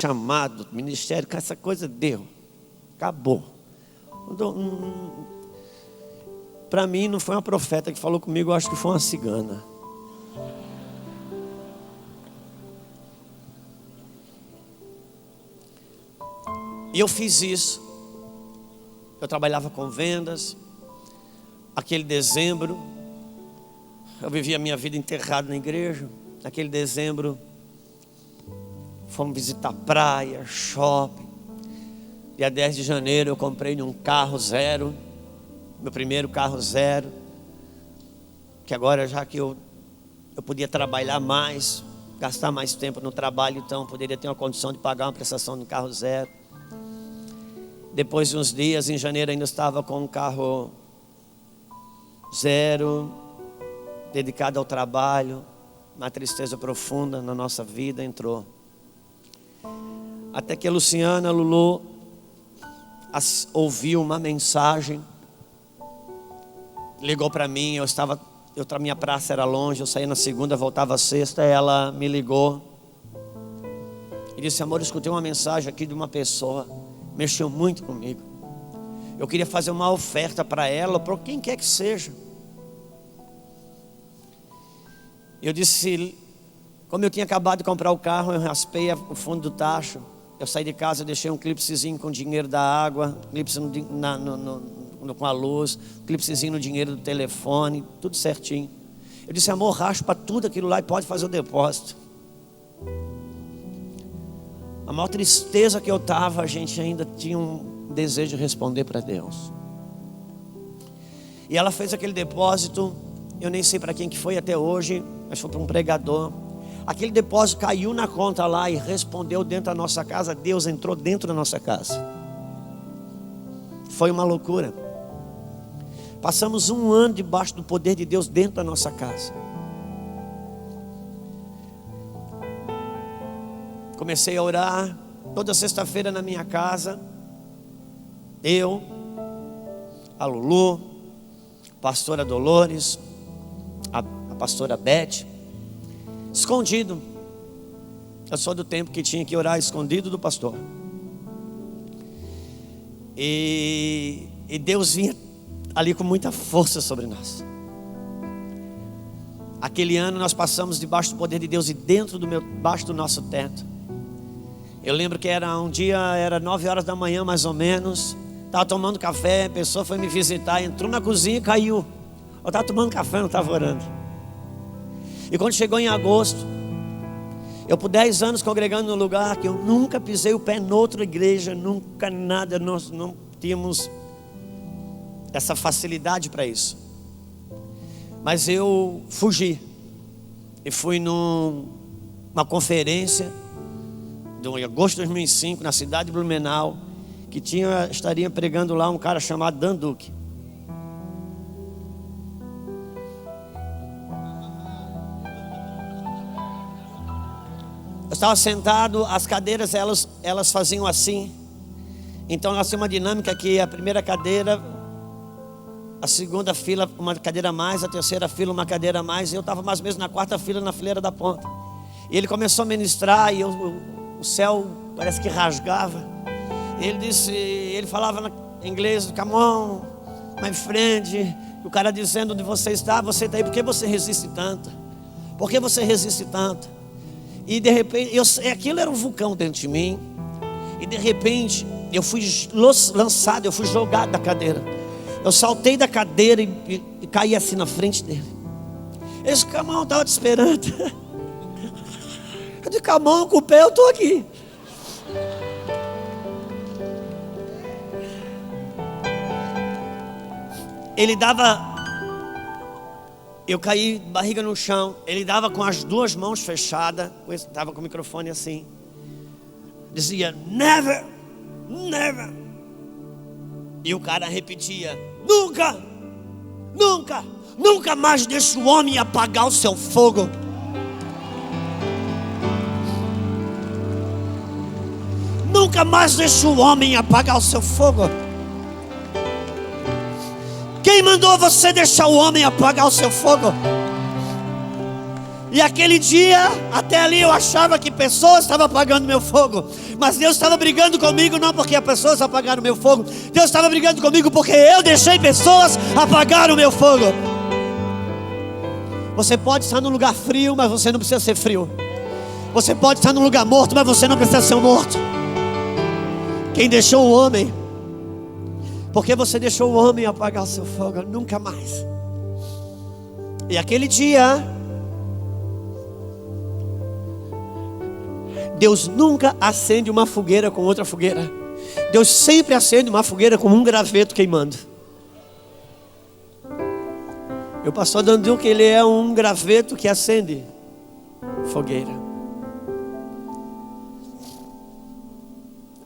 chamado, ministério, essa coisa deu, acabou. Para mim não foi uma profeta que falou comigo, eu acho que foi uma cigana. E eu fiz isso. Eu trabalhava com vendas. Aquele dezembro, eu vivia a minha vida enterrado na igreja. Naquele dezembro, fomos visitar praia, shopping. Dia 10 de janeiro eu comprei um carro zero. Meu primeiro carro zero. Que agora, já que eu podia trabalhar mais, gastar mais tempo no trabalho, então poderia ter uma condição de pagar uma prestação de carro zero. Depois de uns dias, em janeiro, ainda estava com um carro zero, dedicado ao trabalho. Uma tristeza profunda na nossa vida entrou. Até que a Luciana, a Lulu, ouviu uma mensagem. Ligou para mim, minha praça era longe, eu saía na segunda, voltava sexta. Ela me ligou e disse: amor, escutei uma mensagem aqui de uma pessoa, mexeu muito comigo. Eu queria fazer uma oferta para ela, para quem quer que seja. Eu disse, como eu tinha acabado de comprar o carro, eu raspei o fundo do tacho. Eu saí de casa, deixei um clipezinho com dinheiro da água, clipezinho com a luz, clipezinho no dinheiro do telefone, tudo certinho. Eu disse, amor, raspa tudo aquilo lá e pode fazer o depósito. A maior tristeza que eu estava, a gente ainda tinha um desejo de responder para Deus. E ela fez aquele depósito, eu nem sei para quem que foi até hoje, mas foi para um pregador. Aquele depósito caiu na conta lá e respondeu dentro da nossa casa. Deus entrou dentro da nossa casa. Foi uma loucura. Passamos um ano debaixo do poder de Deus dentro da nossa casa. Comecei a orar toda sexta-feira na minha casa. Eu, a Lulu, a pastora Dolores, a pastora Beth, escondido. Eu sou do tempo que tinha que orar escondido do pastor. E Deus vinha ali com muita força sobre nós. Aquele ano nós passamos debaixo do poder de Deus e debaixo do nosso teto. Eu lembro que era 9 horas da manhã mais ou menos. Estava tomando café, a pessoa foi me visitar, entrou na cozinha e caiu. Eu estava tomando café, não estava orando. E quando chegou em agosto, eu por 10 anos congregando num lugar que eu nunca pisei o pé noutra igreja, nunca nada, nós não tínhamos essa facilidade para isso. Mas eu fugi e fui numa conferência em agosto de 2005, na cidade de Blumenau, que estaria pregando lá um cara chamado Dan Duque. Eu estava sentado, as cadeiras elas faziam assim. Então nós tínhamos uma dinâmica que a primeira cadeira, a segunda fila uma cadeira a mais, a terceira fila uma cadeira a mais. E eu estava mais ou menos na quarta fila, na fileira da ponta. E ele começou a ministrar e o céu parece que rasgava. Ele falava em inglês, come on, my friend. O cara dizendo onde você está aí, por que você resiste tanto? Por que você resiste tanto? E de repente, aquilo era um vulcão dentro de mim. E de repente, eu fui lançado, eu fui jogado da cadeira. Eu saltei da cadeira e caí assim na frente dele. Esse Camão estava te esperando. Eu disse, Camão, com o pé eu estou aqui. Ele dava... Eu caí barriga no chão. Ele dava com as duas mãos fechadas. Estava com o microfone assim. Dizia, never, never. E o cara repetia, nunca, nunca, nunca mais deixe o homem apagar o seu fogo. Nunca mais deixe o homem apagar o seu fogo. Quem mandou você deixar o homem apagar o seu fogo? E aquele dia, até ali eu achava que pessoas estavam apagando meu fogo. Mas Deus estava brigando comigo, não porque as pessoas apagaram meu fogo. Deus estava brigando comigo porque eu deixei pessoas apagar o meu fogo. Você pode estar num lugar frio, mas você não precisa ser frio. Você pode estar num lugar morto, mas você não precisa ser um morto. Quem deixou o homem? Porque você deixou o homem apagar o seu fogo? Nunca mais. E aquele dia, Deus nunca acende uma fogueira com outra fogueira. Deus sempre acende uma fogueira com um graveto queimando. E o pastor Dandil, que ele é um graveto que acende fogueira.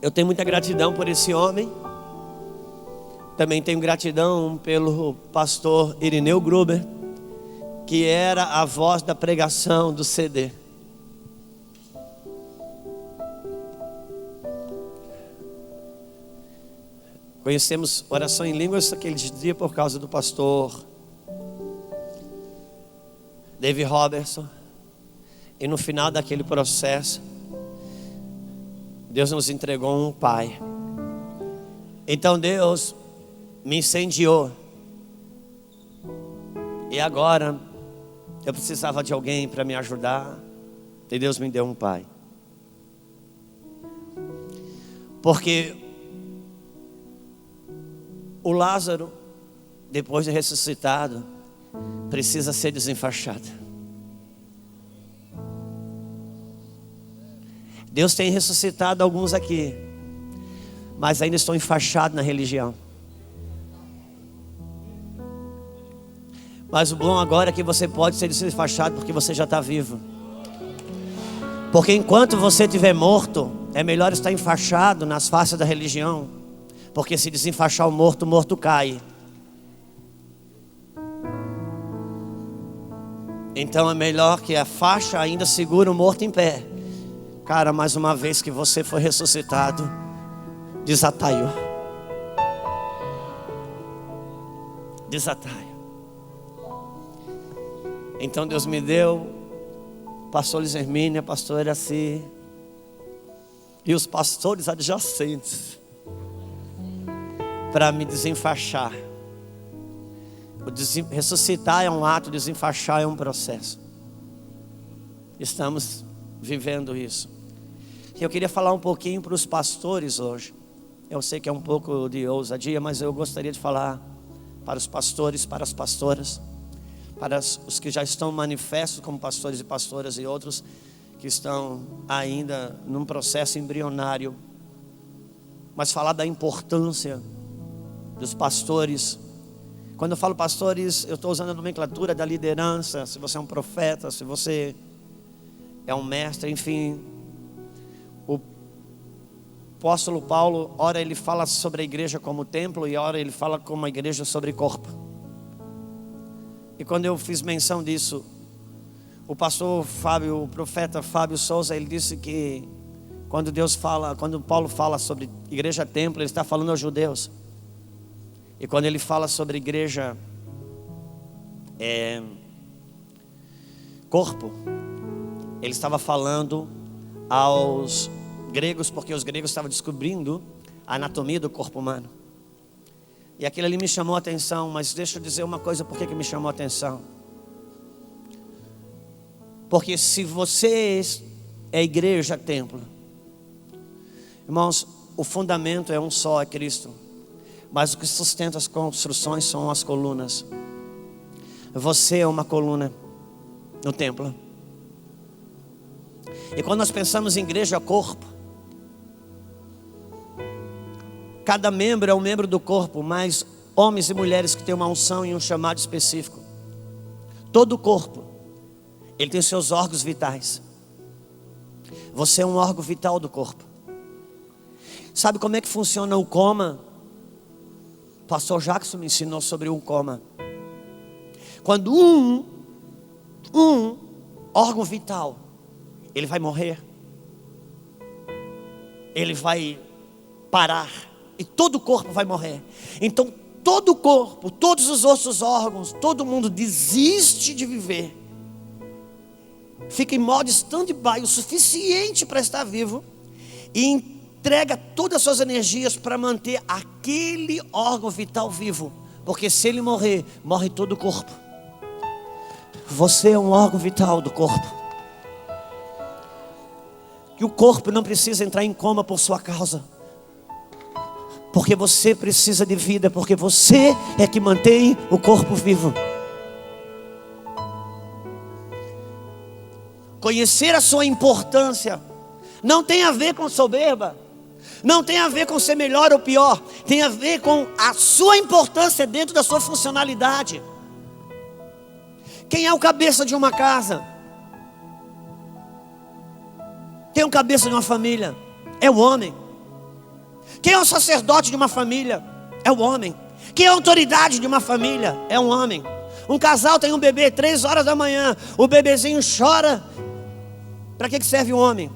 Eu tenho muita gratidão por esse homem. Também tenho gratidão pelo pastor Irineu Gruber, que era a voz da pregação do CD. Conhecemos oração em línguas aquele dia por causa do pastor David Robertson. E no final daquele processo, Deus nos entregou um pai. Então Deus me incendiou. E agora eu precisava de alguém para me ajudar. E Deus me deu um pai. Porque o Lázaro, depois de ressuscitado, precisa ser desenfaixado. Deus tem ressuscitado alguns aqui, mas ainda estão enfaixados na religião. Mas o bom agora é que você pode ser desenfaixado porque você já está vivo. Porque enquanto você estiver morto, é melhor estar enfaixado nas faces da religião. Porque se desenfaixar o morto cai. Então é melhor que a faixa ainda segure o morto em pé. Cara, mais uma vez que você foi ressuscitado, desataiou. Desataio. Então Deus me deu pastor Luiz Hermínio, pastor Iraci e os pastores adjacentes para me desenfaixar. Ressuscitar é um ato, desenfaixar é um processo. Estamos vivendo isso. E eu queria falar um pouquinho para os pastores hoje. Eu sei que é um pouco de ousadia, mas eu gostaria de falar para os pastores, para as pastoras, para os que já estão manifestos como pastores e pastoras e outros que estão ainda num processo embrionário. Mas falar da importância dos pastores. Quando eu falo pastores, eu estou usando a nomenclatura da liderança. Se você é um profeta, se você é um mestre, enfim. O apóstolo Paulo, ora ele fala sobre a igreja como templo, e ora ele fala como a igreja sobre corpo. E quando eu fiz menção disso, o pastor Fábio, o profeta Fábio Souza, ele disse que quando Paulo fala sobre igreja templo, ele está falando aos judeus. E quando ele fala sobre igreja corpo, ele estava falando aos gregos, porque os gregos estavam descobrindo a anatomia do corpo humano. E aquilo ali me chamou a atenção, mas deixa eu dizer uma coisa, por que me chamou a atenção? Porque se você é igreja, templo, irmãos, o fundamento é um só, é Cristo. Mas o que sustenta as construções são as colunas. Você é uma coluna no templo. E quando nós pensamos em igreja, corpo, cada membro é um membro do corpo, mas homens e mulheres que têm uma unção e um chamado específico. Todo o corpo, ele tem seus órgãos vitais. Você é um órgão vital do corpo. Sabe como é que funciona o coma? O pastor Jackson me ensinou sobre um coma. Quando um órgão vital, ele vai morrer, ele vai parar, e todo o corpo vai morrer. Então todo o corpo, todos os outros órgãos, todo mundo desiste de viver. fica em modo stand-by o suficiente para estar vivo e entrega todas as suas energias para manter aquele órgão vital vivo, porque se ele morrer, morre todo o corpo. Você é um órgão vital do corpo, que o corpo não precisa entrar em coma por sua causa, porque você precisa de vida, porque você é que mantém o corpo vivo. Conhecer a sua importância não tem a ver com soberba, não tem a ver com ser melhor ou pior, tem a ver com a sua importância dentro da sua funcionalidade. Quem é o cabeça de uma casa? Quem é o cabeça de uma família? É o homem. Quem é o sacerdote de uma família? É o homem. Quem é a autoridade de uma família? É um homem. Um casal tem um bebê, 3 horas da manhã, o bebezinho chora. Para que serve o homem?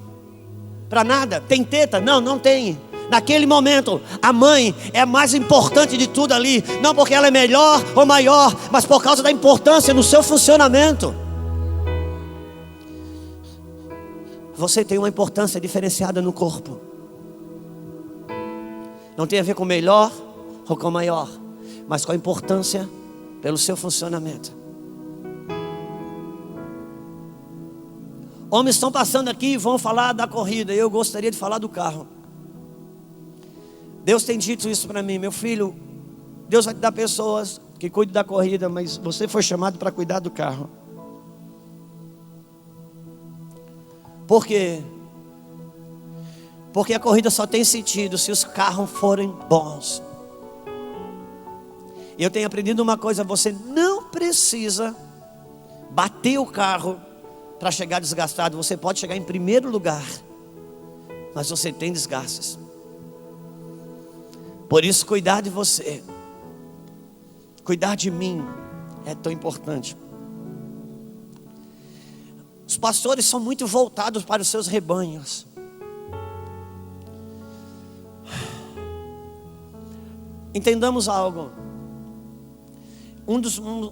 Para nada. Tem teta? Não, não tem. Naquele momento, a mãe é a mais importante de tudo ali. Não porque ela é melhor ou maior, mas por causa da importância no seu funcionamento. Você tem uma importância diferenciada no corpo. Não tem a ver com melhor ou com maior, mas com a importância pelo seu funcionamento. Homens estão passando aqui e vão falar da corrida. Eu gostaria de falar do carro. Deus tem dito isso para mim: meu filho, Deus vai te dar pessoas que cuidem da corrida, mas você foi chamado para cuidar do carro. Por quê? Porque a corrida só tem sentido se os carros forem bons. E eu tenho aprendido uma coisa: você não precisa bater o carro para chegar desgastado. Você pode chegar em primeiro lugar, mas você tem desgastes. Por isso, cuidar de você, cuidar de mim é tão importante. Os pastores são muito voltados para os seus rebanhos. Entendamos algo.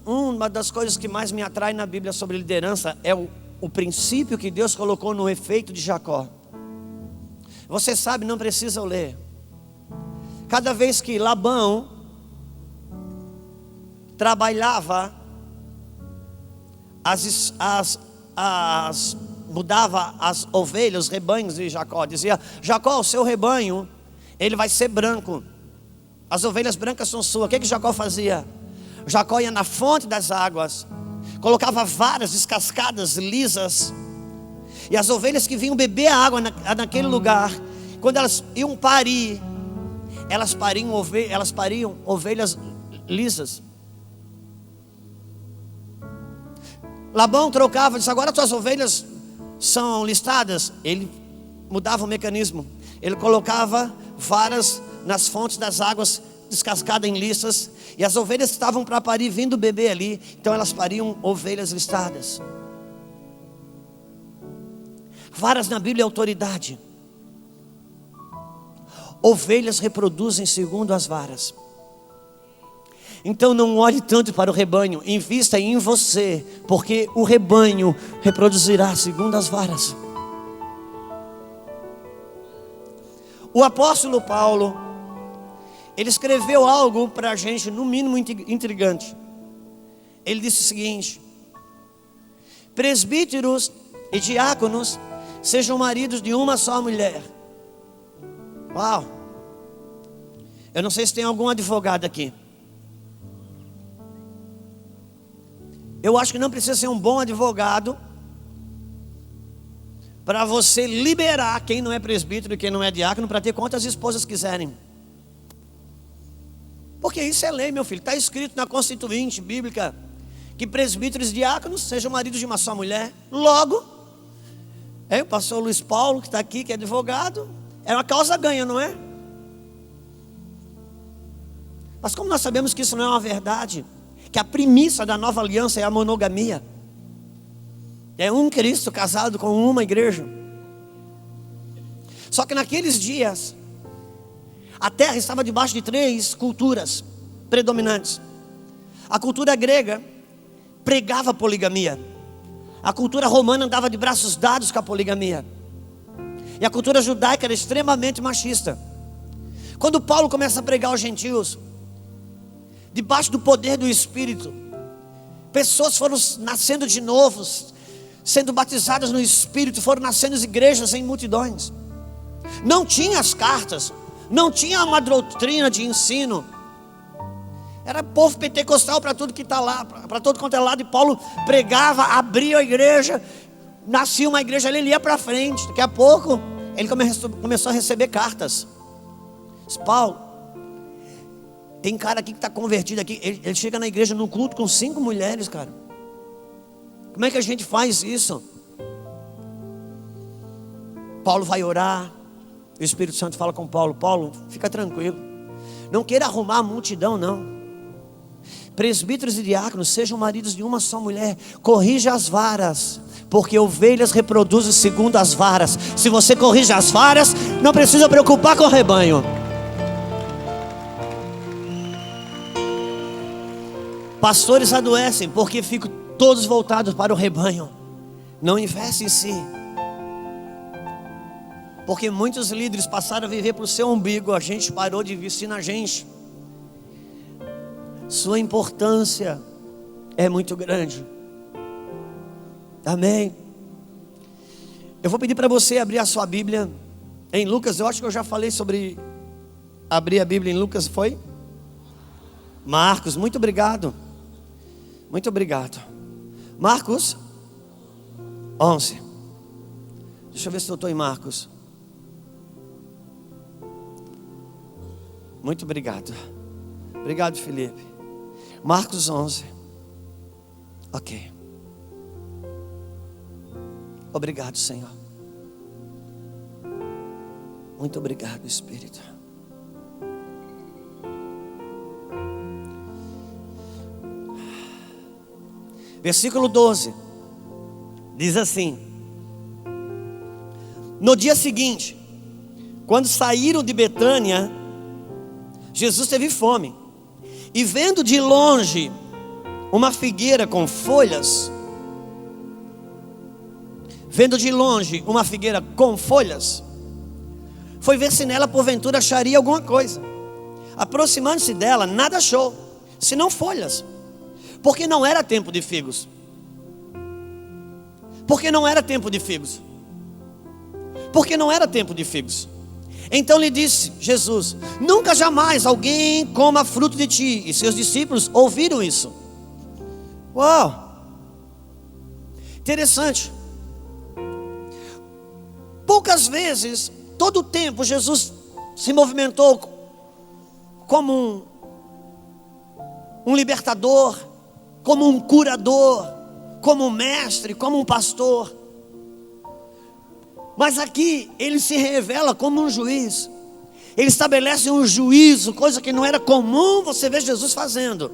Uma das coisas que mais me atrai na Bíblia sobre liderança é o princípio que Deus colocou no efeito de Jacó. Você sabe, não precisa eu ler. Cada vez que Labão trabalhava, mudava as ovelhas, os rebanhos de Jacó, dizia: Jacó, o seu rebanho, ele vai ser branco, as ovelhas brancas são suas. O que Jacó fazia? Jacó ia na fonte das águas, colocava varas descascadas, lisas, e as ovelhas que vinham beber a água naquele lugar, quando elas iam parir, elas pariam ovelhas lisas. Labão trocava, disse: agora tuas ovelhas são listadas. Ele mudava o mecanismo. Ele colocava varas nas fontes das águas, descascadas em listas, e as ovelhas que estavam para parir vindo beber ali, então elas pariam ovelhas listadas. Varas na Bíblia é autoridade. Ovelhas reproduzem segundo as varas. Então não olhe tanto para o rebanho, invista em você, porque o rebanho reproduzirá segundo as varas. O apóstolo Paulo, ele escreveu algo para a gente, no mínimo intrigante. Ele disse o seguinte: presbíteros e diáconos sejam maridos de uma só mulher. Uau! Eu não sei se tem algum advogado aqui. Eu acho que não precisa ser um bom advogado para você liberar quem não é presbítero e quem não é diácono para ter quantas esposas quiserem. Porque isso é lei, meu filho. Está escrito na Constituinte Bíblica que presbíteros e diáconos sejam maridos de uma só mulher. Logo, o pastor Luiz Paulo, que está aqui, que é advogado, é uma causa ganha, não é? Mas como nós sabemos que isso não é uma verdade, que a premissa da nova aliança é a monogamia, é um Cristo casado com uma igreja. Só que naqueles dias a terra estava debaixo de 3 culturas predominantes. A cultura grega pregava a poligamia. A cultura romana andava de braços dados com a poligamia. E a cultura judaica era extremamente machista. Quando Paulo começa a pregar aos gentios, debaixo do poder do Espírito, pessoas foram nascendo de novo, sendo batizadas no Espírito, foram nascendo as igrejas em multidões. Não tinha as cartas, não tinha uma doutrina de ensino. Era povo pentecostal para tudo que está lá, para todo quanto é lado. E Paulo pregava, abria a igreja, nascia uma igreja ali, ele ia para frente. Daqui a pouco ele começou a receber cartas. Diz, Paulo, tem cara aqui que está convertido aqui. Ele chega na igreja no culto com 5 mulheres, cara. Como é que a gente faz isso? Paulo vai orar. O Espírito Santo fala com Paulo: Paulo, fica tranquilo, não queira arrumar a multidão não. Presbíteros e diáconos sejam maridos de uma só mulher. Corrija as varas, porque ovelhas reproduzem segundo as varas. Se você corrige as varas, não precisa preocupar com o rebanho. Pastores adoecem porque ficam todos voltados para o rebanho, não investem em si. Porque muitos líderes passaram a viver para o seu umbigo. A gente parou de investir na gente. Sua importância é muito grande. Amém. Eu vou pedir para você abrir a sua Bíblia em Lucas. Eu acho que eu já falei sobre abrir a Bíblia em Lucas, foi? Marcos, muito obrigado. Muito obrigado. Marcos 11. Deixa eu ver se eu estou em Marcos. Muito obrigado. Obrigado, Felipe. Marcos 11. Ok. Obrigado, Senhor. Muito obrigado, Espírito. Versículo 12. Diz assim: no dia seguinte, quando saíram de Betânia, Jesus teve fome. E vendo de longe uma figueira com folhas, foi ver se nela porventura acharia alguma coisa. Aproximando-se dela, nada achou, senão folhas, porque não era tempo de figos. Então lhe disse Jesus: nunca jamais alguém coma fruto de ti. E seus discípulos ouviram isso. Uau! Interessante. Poucas vezes, todo o tempo, Jesus se movimentou como um libertador, como um curador, como um mestre, como um pastor. Mas aqui ele se revela como um juiz. Ele estabelece um juízo, coisa que não era comum você ver Jesus fazendo.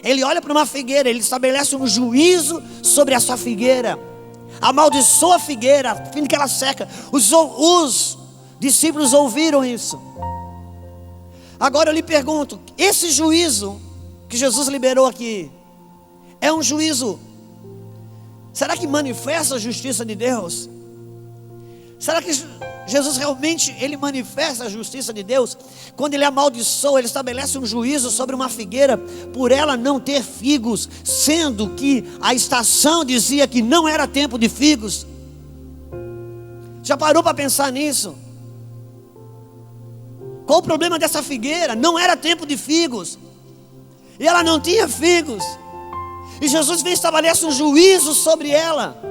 Ele olha para uma figueira, ele estabelece um juízo sobre a sua figueira. Amaldiçoa a figueira, a fim que ela seca. Os discípulos ouviram isso. Agora eu lhe pergunto: esse juízo que Jesus liberou aqui é um juízo, será que manifesta a justiça de Deus? Será que Jesus realmente ele manifesta a justiça de Deus? Quando ele amaldiçoa, ele estabelece um juízo sobre uma figueira por ela não ter figos, sendo que a estação dizia que não era tempo de figos. Já parou para pensar nisso? Qual o problema dessa figueira? Não era tempo de figos, e ela não tinha figos, e Jesus vem e estabelece um juízo sobre ela.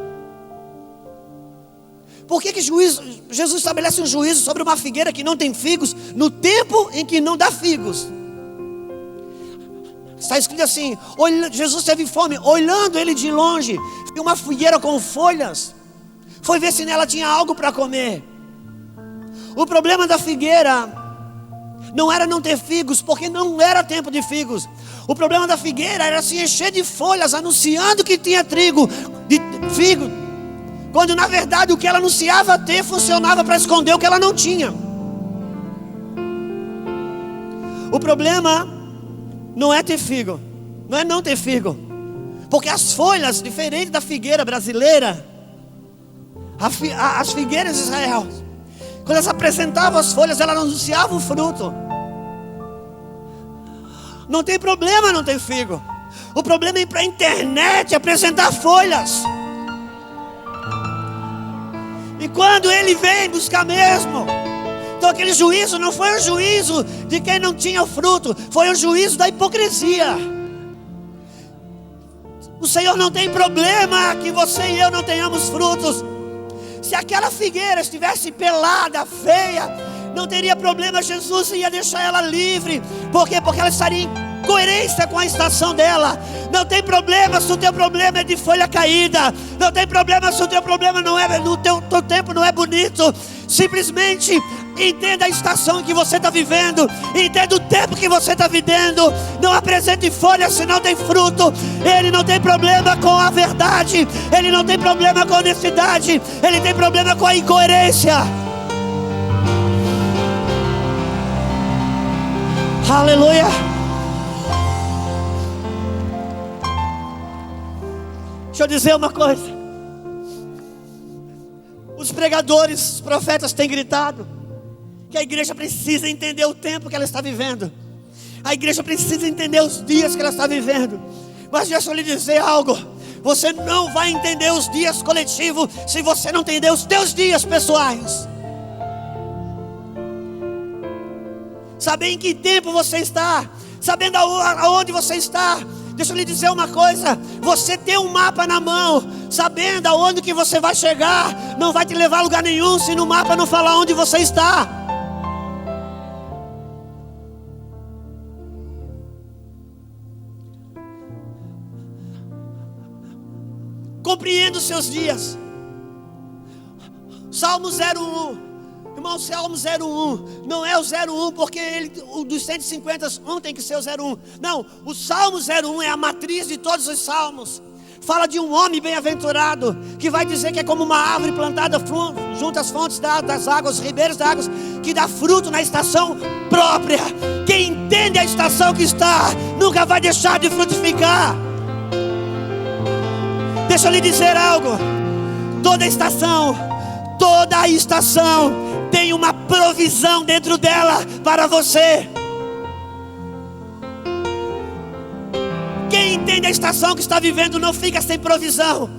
Por que Jesus estabelece um juízo sobre uma figueira que não tem figos, no tempo em que não dá figos? Está escrito assim: Jesus teve fome, olhando ele de longe, viu uma figueira com folhas, foi ver se nela tinha algo para comer. O problema da figueira não era não ter figos, porque não era tempo de figos. O problema da figueira era se encher de folhas, anunciando que tinha trigo, de figo, quando na verdade o que ela anunciava ter funcionava para esconder o que ela não tinha. O problema não é ter figo, não é não ter figo. Porque as folhas, diferente da figueira brasileira, as figueiras de Israel, quando elas apresentavam as folhas, elas anunciavam o fruto. Não tem problema não ter figo. O problema é ir para a internet apresentar folhas. E quando ele vem buscar mesmo, então aquele juízo não foi o juízo de quem não tinha o fruto, foi o juízo da hipocrisia. O Senhor não tem problema que você e eu não tenhamos frutos. Se aquela figueira estivesse pelada, feia, não teria problema, Jesus ia deixar ela livre. Por quê? Porque ela estaria em coerência com a estação dela. Não tem problema se o teu problema é de folha caída. Não tem problema se o teu problema não é, no teu tempo não é bonito. Simplesmente entenda a estação em que você está vivendo. Entenda o tempo que você está vivendo. Não apresente folha se não tem fruto. Ele não tem problema com a verdade. Ele não tem problema com a honestidade. Ele tem problema com a incoerência. Aleluia. Deixa eu dizer uma coisa. Os pregadores, os profetas têm gritado que a igreja precisa entender o tempo que ela está vivendo. A igreja precisa entender os dias que ela está vivendo. Mas deixa eu lhe dizer algo. Você não vai entender os dias coletivos se você não entender os teus dias pessoais. Saber em que tempo você está, sabendo aonde você está. Deixa eu lhe dizer uma coisa. Você ter um mapa na mão, sabendo aonde que você vai chegar, não vai te levar a lugar nenhum se no mapa não falar onde você está. Compreenda os seus dias. Salmo 01. Irmão, Salmo 01, não é o 01 porque o dos 150, um tem que ser o 01. Não, o Salmo 01 é a matriz de todos os salmos. Fala de um homem bem-aventurado, que vai dizer que é como uma árvore plantada junto às fontes das águas, ribeiros das águas, que dá fruto na estação própria. Quem entende a estação que está, nunca vai deixar de frutificar. Deixa eu lhe dizer algo. Toda estação tem uma provisão dentro dela para você. Quem entende a estação que está vivendo não fica sem provisão.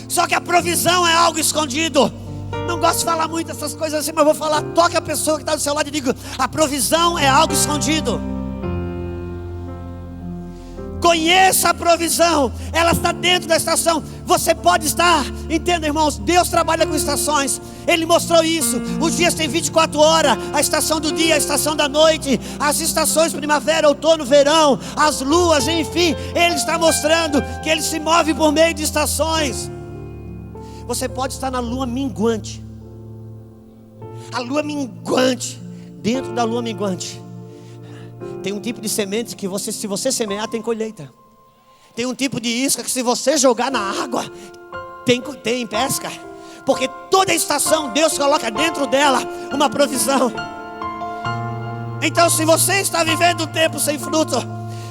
Só que a provisão é algo escondido. Não gosto de falar muito essas coisas assim, mas vou falar. Toque a pessoa que está do seu lado e diga: a provisão é algo escondido. Conheça a provisão, ela está dentro da estação. Você pode estar, entenda, irmãos, Deus trabalha com estações. Ele mostrou isso. Os dias têm 24 horas, a estação do dia, a estação da noite, as estações primavera, outono, verão, as luas, enfim. Ele está mostrando que ele se move por meio de estações. Você pode estar na lua minguante. A lua minguante, dentro da lua minguante tem um tipo de semente que se você semear, tem colheita. Tem um tipo de isca que se você jogar na água, tem pesca. Porque toda estação Deus coloca dentro dela uma provisão. Então se você está vivendo um tempo sem fruto,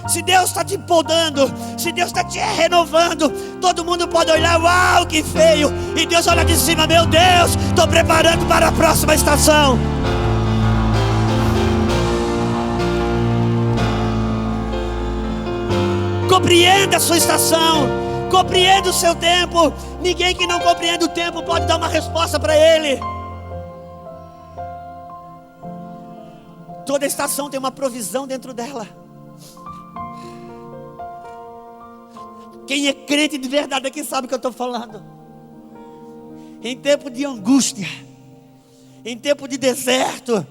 se Deus está te podando, se Deus está te renovando, todo mundo pode olhar: uau, que feio. E Deus olha de cima: meu Deus, estou preparando para a próxima estação. Compreenda a sua estação, compreenda o seu tempo. Ninguém que não compreende o tempo pode dar uma resposta para ele. Toda estação tem uma provisão dentro dela. Quem é crente de verdade aqui sabe o que eu estou falando. Em tempo de angústia, em tempo de deserto,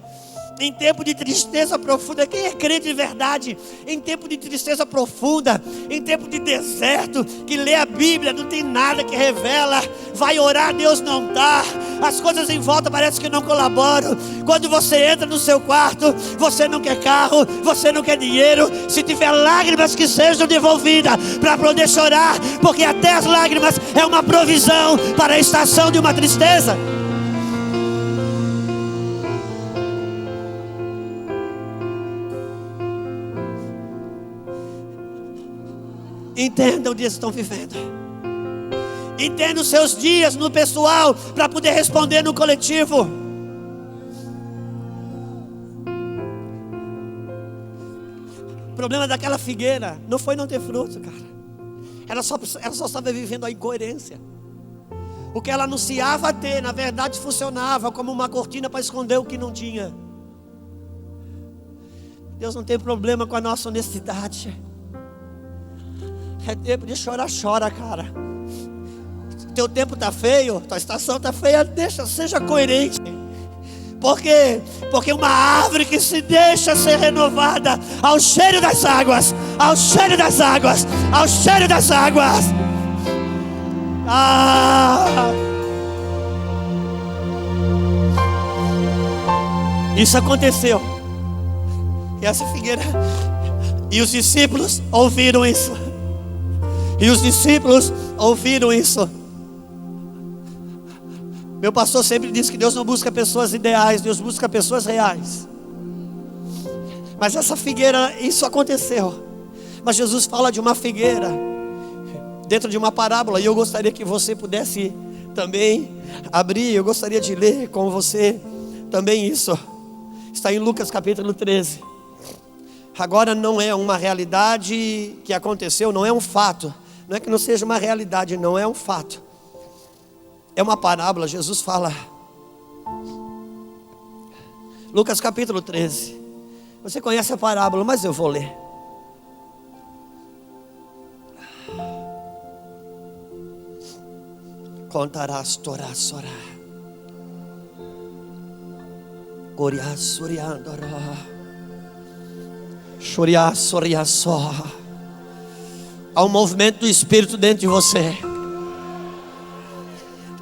em tempo de tristeza profunda, quem é crente de verdade, em tempo de tristeza profunda, em tempo de deserto, que lê a Bíblia, não tem nada que revela, vai orar, Deus não está, as coisas em volta parece que não colaboram. Quando você entra no seu quarto, você não quer carro, você não quer dinheiro. Se tiver lágrimas, que sejam devolvidas para poder chorar, porque até as lágrimas é uma provisão para a estação de uma tristeza. Entenda o dia que estão vivendo. Entenda os seus dias no pessoal para poder responder no coletivo. O problema daquela figueira não foi não ter fruto, cara. Ela só estava vivendo a incoerência. O que ela anunciava ter, na verdade funcionava como uma cortina para esconder o que não tinha. Deus não tem problema com a nossa honestidade. É tempo de chorar, chora, cara. Teu tempo está feio, tua estação está feia, seja coerente. Por quê? Porque uma árvore que se deixa ser renovada ao cheiro das águas, ao cheiro das águas, ao cheiro das águas. Isso aconteceu. E essa figueira, e os discípulos ouviram isso. E os discípulos ouviram isso. Meu pastor sempre diz que Deus não busca pessoas ideais, Deus busca pessoas reais. Mas essa figueira, isso aconteceu. Mas Jesus fala de uma figueira dentro de uma parábola. E eu gostaria que você pudesse também abrir. Eu gostaria de ler com você também isso. Está em Lucas capítulo 13. Agora não é uma realidade que aconteceu, não é um fato. Não é que não seja uma realidade, não é um fato. É uma parábola. Jesus fala. Lucas capítulo 13. Você conhece a parábola, mas eu vou ler. Contarás Torá Sorá. Goriás Soriandorá. Choriás Soriassó. Há um movimento do Espírito dentro de você,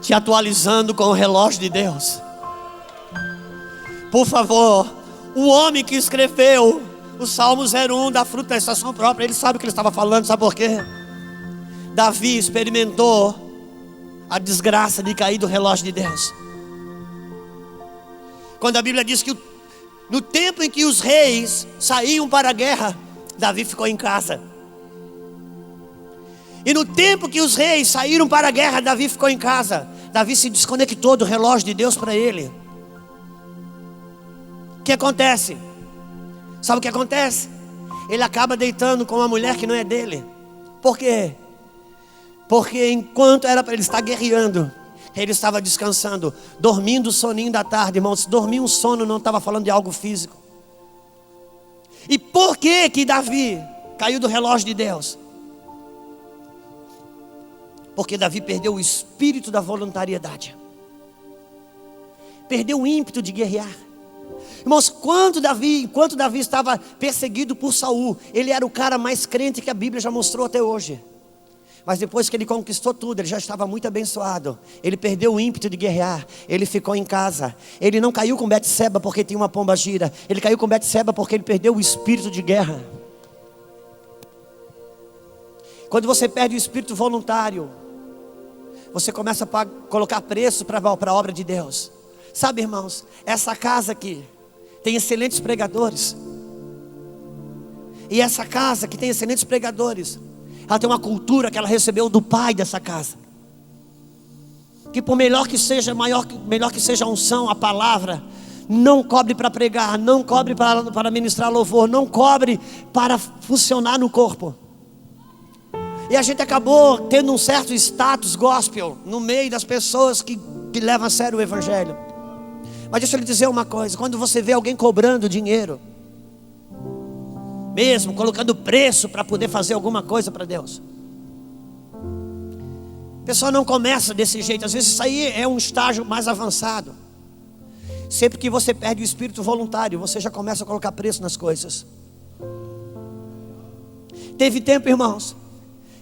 te atualizando com o relógio de Deus. Por favor, o homem que escreveu o Salmo 01 da fruta da estação própria, ele sabe o que ele estava falando, sabe por quê? Davi experimentou a desgraça de cair do relógio de Deus. Quando a Bíblia diz que no tempo em que os reis saíam para a guerra, Davi ficou em casa. E no tempo que os reis saíram para a guerra, Davi ficou em casa. Davi se desconectou do relógio de Deus para ele. O que acontece? Sabe o que acontece? Ele acaba deitando com uma mulher que não é dele. Por quê? Porque enquanto era para ele estar guerreando, ele estava descansando, dormindo o soninho da tarde, irmão. Se dormir um sono, não estava falando de algo físico. E por que Davi caiu do relógio de Deus? Porque Davi perdeu o espírito da voluntariedade. Perdeu o ímpeto de guerrear. Irmãos, enquanto Davi estava perseguido por Saul, ele era o cara mais crente que a Bíblia já mostrou até hoje. Mas depois que ele conquistou tudo, ele já estava muito abençoado. Ele perdeu o ímpeto de guerrear. Ele ficou em casa. Ele não caiu com Betseba porque tinha uma pomba gira. Ele caiu com Betseba porque ele perdeu o espírito de guerra. Quando você perde o espírito voluntário, você começa a colocar preço para a obra de Deus. Sabe, irmãos, essa casa aqui tem excelentes pregadores. E essa casa que tem excelentes pregadores, ela tem uma cultura que ela recebeu do pai dessa casa. Que por melhor que seja a unção, a palavra, não cobre para pregar, não cobre para ministrar louvor, não cobre para funcionar no corpo. E a gente acabou tendo um certo status gospel no meio das pessoas que levam a sério o evangelho. Mas deixa eu lhe dizer uma coisa: quando você vê alguém cobrando dinheiro, mesmo colocando preço para poder fazer alguma coisa para Deus, a pessoa não começa desse jeito. Às vezes isso aí é um estágio mais avançado. Sempre que você perde o espírito voluntário, você já começa a colocar preço nas coisas. Teve tempo, irmãos,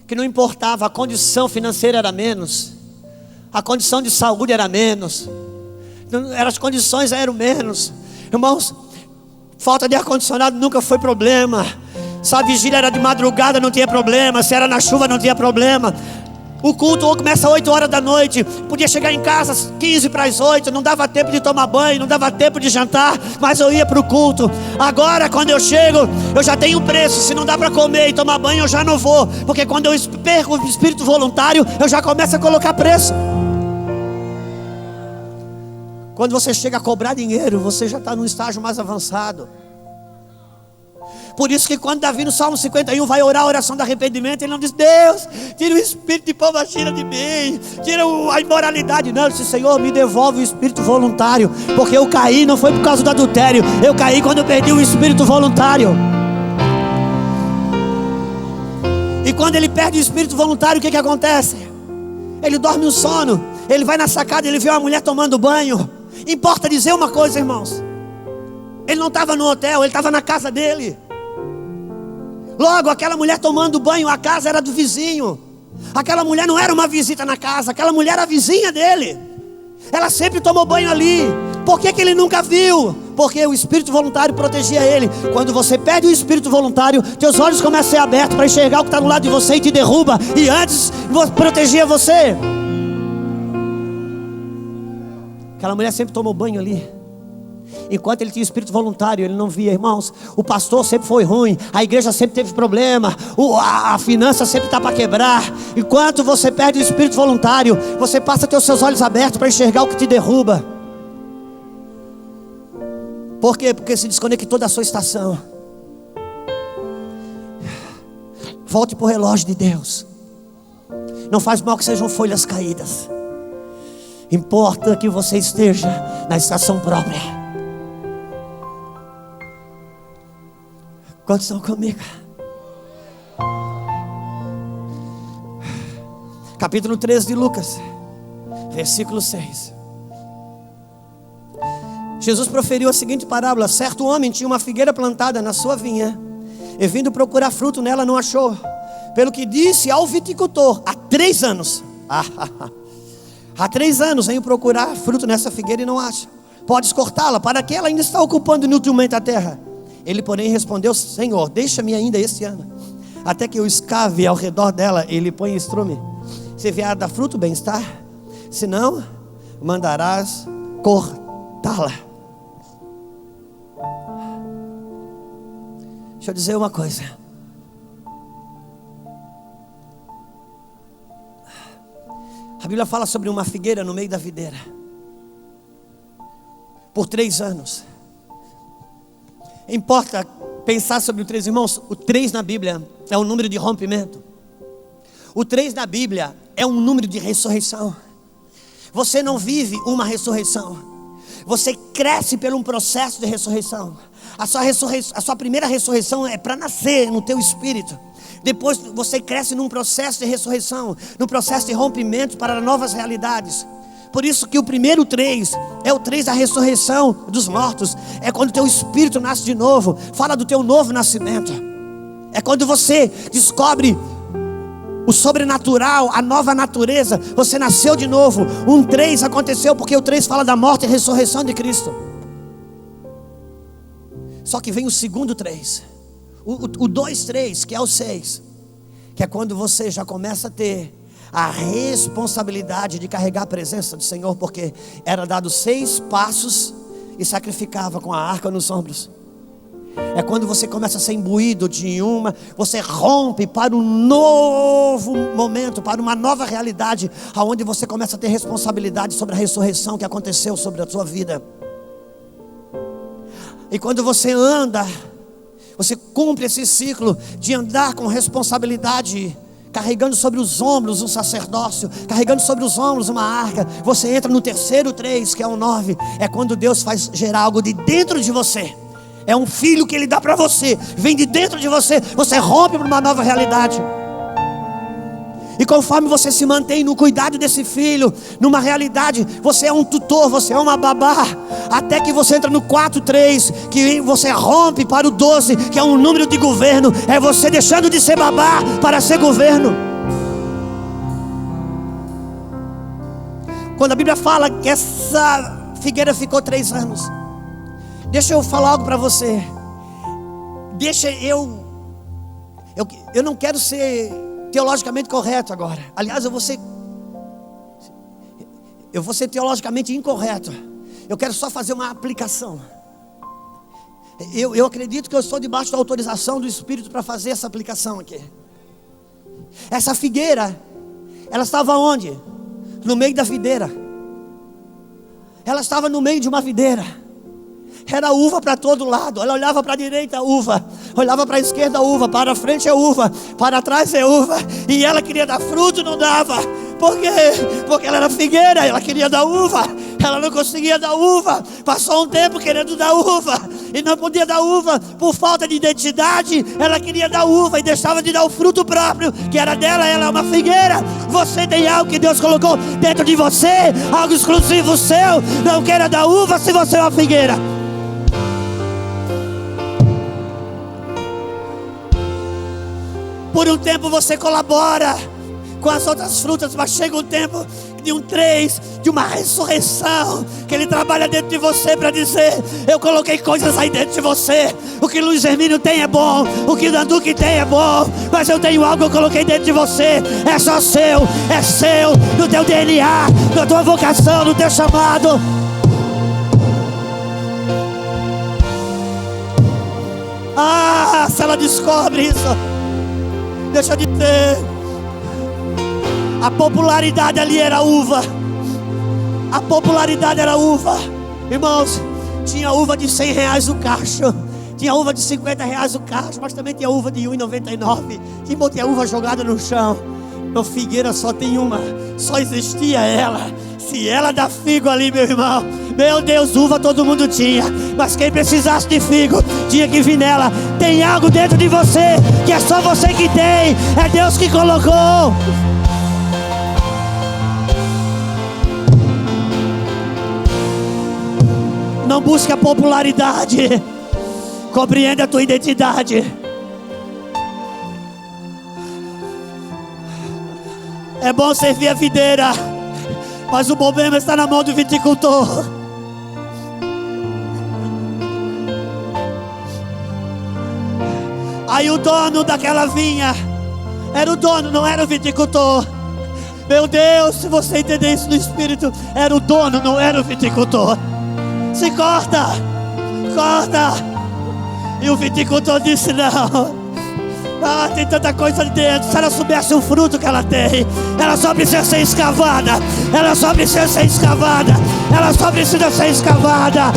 que não importava, a condição financeira era menos, a condição de saúde era menos, as condições eram menos. Irmãos, falta de ar-condicionado nunca foi problema. Se a vigília era de madrugada, não tinha problema. Se era na chuva, não tinha problema. O culto começa às 8 horas da noite. Podia chegar em casa às 15 para as 8. Não dava tempo de tomar banho, não dava tempo de jantar, mas eu ia para o culto. Agora quando eu chego, eu já tenho preço. Se não dá para comer e tomar banho, eu já não vou. Porque quando eu perco o espírito voluntário, eu já começo a colocar preço. Quando você chega a cobrar dinheiro, você já está num estágio mais avançado. Por isso que quando Davi no Salmo 51 vai orar a oração do arrependimento, ele não diz: Deus, tira o espírito de pombagira de mim, tira a imoralidade. Não, ele diz: Senhor, me devolve o espírito voluntário. Porque eu caí, não foi por causa do adultério, eu caí quando eu perdi o espírito voluntário. E quando ele perde o espírito voluntário, o que acontece? Ele dorme um sono, ele vai na sacada, ele vê uma mulher tomando banho. Importa dizer uma coisa, irmãos: ele não estava no hotel, ele estava na casa dele. Logo, aquela mulher tomando banho, a casa era do vizinho. Aquela mulher não era uma visita na casa, aquela mulher era a vizinha dele. Ela sempre tomou banho ali. Por que ele nunca viu? Porque o espírito voluntário protegia ele. Quando você perde o espírito voluntário, teus olhos começam a ser abertos para enxergar o que está do lado de você e te derruba. E antes protegia você. Aquela mulher sempre tomou banho ali. Enquanto ele tinha espírito voluntário, ele não via, irmãos. O pastor sempre foi ruim, a igreja sempre teve problema, a finança sempre está para quebrar. Enquanto você perde o espírito voluntário, você passa a ter os seus olhos abertos para enxergar o que te derruba. Por quê? Porque se desconectou da sua estação. Volte para o relógio de Deus. Não faz mal que sejam folhas caídas. Importa que você esteja na estação própria. Quantos estão comigo? Capítulo 13 de Lucas, versículo 6. Jesus proferiu a seguinte parábola: certo homem tinha uma figueira plantada na sua vinha, e vindo procurar fruto nela não achou. Pelo que disse ao viticultor: há 3 anos há 3 anos venho procurar fruto nessa figueira e não acho. Podes cortá-la, para que ela ainda está ocupando inutilmente a terra. Ele porém respondeu: Senhor, deixa-me ainda este ano, até que eu escave ao redor dela e lhe ponha estrume. Se vier a dar fruto, bem está; se não, mandarás cortá-la. Deixa eu dizer uma coisa. A Bíblia fala sobre uma figueira no meio da videira. Por 3 anos. Importa pensar sobre o 3, irmãos. O 3 na Bíblia é um número de rompimento. O 3 na Bíblia é um número de ressurreição. Você não vive uma ressurreição, você cresce por um processo de ressurreição. A sua primeira ressurreição é para nascer no teu espírito. Depois você cresce num processo de ressurreição, num processo de rompimento para novas realidades. Por isso que o primeiro 3 é o 3 da ressurreição dos mortos. É quando o teu espírito nasce de novo. Fala do teu novo nascimento. É quando você descobre o sobrenatural, a nova natureza. Você nasceu de novo. Um 3 aconteceu porque o 3 fala da morte e ressurreição de Cristo. Só que vem o segundo 3, o 2-3, que é o 6, que é quando você já começa a ter a responsabilidade de carregar a presença do Senhor, porque era dado 6 passos e sacrificava com a arca nos ombros. É quando você começa a ser imbuído de você rompe para um novo momento, para uma nova realidade, aonde você começa a ter responsabilidade sobre a ressurreição que aconteceu sobre a sua vida. E quando você anda, você cumpre esse ciclo de andar com responsabilidade, carregando sobre os ombros um sacerdócio, carregando sobre os ombros uma arca. Você entra no terceiro 3, que é o 9. É quando Deus faz gerar algo de dentro de você. É um filho que Ele dá para você, vem de dentro de você. Você rompe para uma nova realidade. E conforme você se mantém no cuidado desse filho, numa realidade, você é um tutor, você é uma babá, até que você entra no 4-3, que você rompe para o 12, que é um número de governo. É você deixando de ser babá para ser governo. Quando a Bíblia fala que essa figueira ficou 3 anos, deixa eu falar algo para você. Eu não quero ser teologicamente correto agora. Aliás, eu vou ser teologicamente incorreto. Eu quero só fazer uma aplicação. Eu acredito que eu estou debaixo da autorização do Espírito para fazer essa aplicação aqui. Essa figueira, ela estava onde? No meio da videira. Ela estava no meio de uma videira. Era uva para todo lado. Ela olhava para a direita, uva. Olhava para a esquerda, uva. Para a frente é uva. Para trás é uva. E ela queria dar fruto, não dava. Por quê? Porque ela era figueira. Ela queria dar uva. Ela não conseguia dar uva. Passou um tempo querendo dar uva e não podia dar uva por falta de identidade. Ela queria dar uva e deixava de dar o fruto próprio, que era dela. Ela é uma figueira. Você tem algo que Deus colocou dentro de você, algo exclusivo seu. Não queira dar uva se você é uma figueira. Por um tempo você colabora com as outras frutas, mas chega um tempo de de uma ressurreição, que Ele trabalha dentro de você para dizer: eu coloquei coisas aí dentro de você. O que Luiz Hermínio tem é bom, o que o Danduque tem é bom, mas eu tenho algo que eu coloquei dentro de você. É só seu, é seu, no teu DNA, na tua vocação, no teu chamado. Ah, se ela descobre isso, deixa eu dizer, a popularidade ali era uva. A popularidade era uva. Irmãos, tinha uva de R$100 o cacho, tinha uva de R$50 o cacho, mas também tinha uva de R$1,99. Tinha uva jogada no chão. No figueira só tem uma, só existia ela. Se ela dá figo ali, meu irmão, meu Deus, uva todo mundo tinha, mas quem precisasse de figo tinha que vir nela. Tem algo dentro de você que é só você que tem, é Deus que colocou. Não busque a popularidade, compreenda a tua identidade. É bom servir a videira, mas o problema está na mão do viticultor. Aí o dono daquela vinha era o dono, não era o viticultor. Meu Deus, se você entender isso no Espírito, era o dono, não era o viticultor. Se corta, corta. E o viticultor disse: não, tem tanta coisa dentro. Se ela soubesse o fruto que ela tem, ela só precisa ser escavada. Ela só precisa ser escavada. Ela só precisa ser escavada.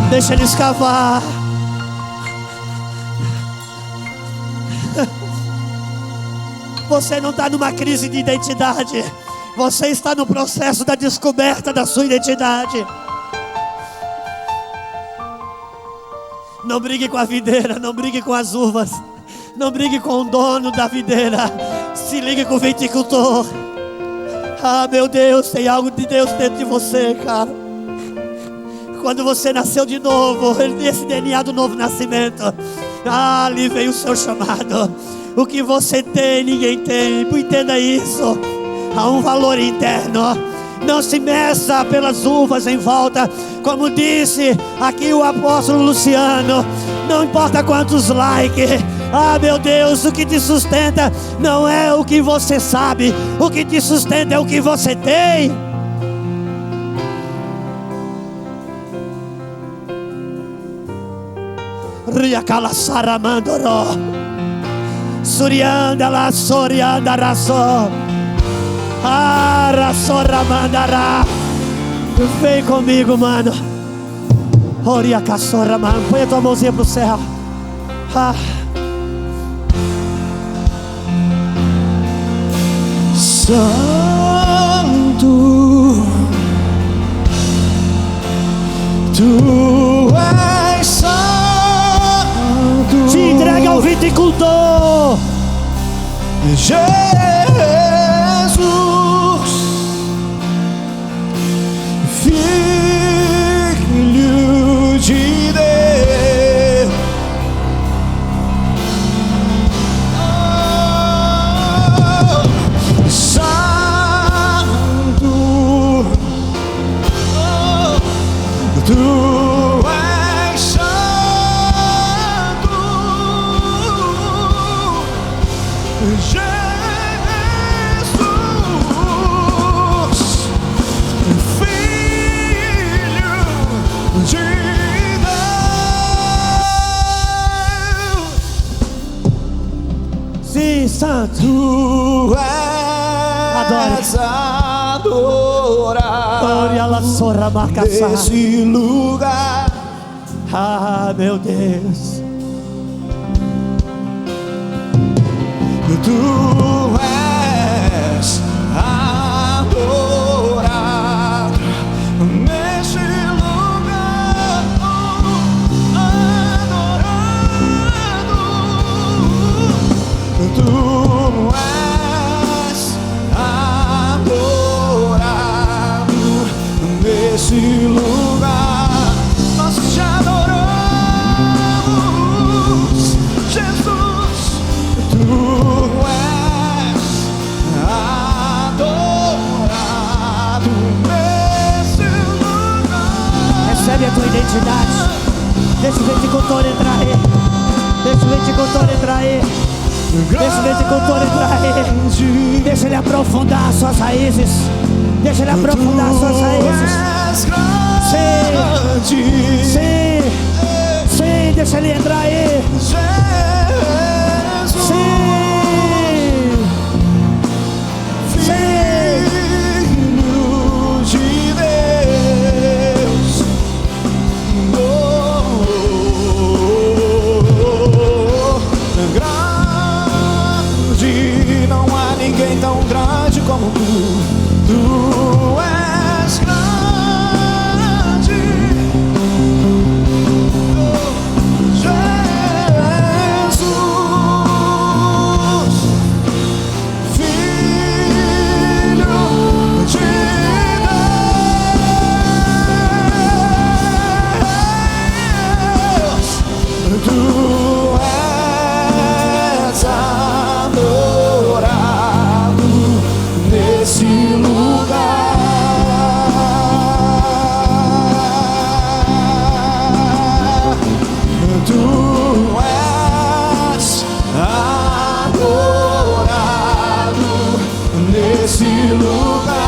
Deixa ele escavar. Você não está numa crise de identidade. Você está no processo da descoberta da sua identidade. Não brigue com a videira, não brigue com as uvas, não brigue com o dono da videira. Se ligue com o viticultor. Ah, meu Deus, tem algo de Deus dentro de você, cara. Quando você nasceu de novo, esse DNA do novo nascimento, ali veio o seu chamado. O que você tem, ninguém tem. Entenda isso. Há um valor interno. Não se meça pelas uvas em volta. Como disse aqui o apóstolo Luciano, não importa quantos likes. Ah, meu Deus, o que te sustenta não é o que você sabe. O que te sustenta é o que você tem. Riacala saramandoro Surianda la sorianda raso Arasora mandará. Vem comigo, mano. Oriacassora, mano. Põe a tua mãozinha pro céu. Santo, tu és santo. Te entrega ao viticultor. Jesus, Filho de Deus. Santo, tu és santo. Sim, Santo. Tu és adorado nesse lugar. Ah, meu Deus. Tu és adorado nesse lugar. Adorado. Tu és adorado nesse lugar. Nós te adoramos, Jesus. Tu és adorado nesse lugar. Recebe a tua identidade. Deixa o viticultor entrar aí. Deixa o viticultor entrar aí. Deixa o viticultor entrar aí. Deixa ele aprofundar as suas raízes. Deixa ele aprofundar as suas raízes. Sim, sim, sim, deixa ele entrar aí. Sim, Filho de Deus. Grande, não há ninguém tão grande como tu. Tu és grande, Jesus, Filho de Deus. Tu és adorado nesse lugar. Tu és adorado nesse lugar. Tu és adorado nesse lugar.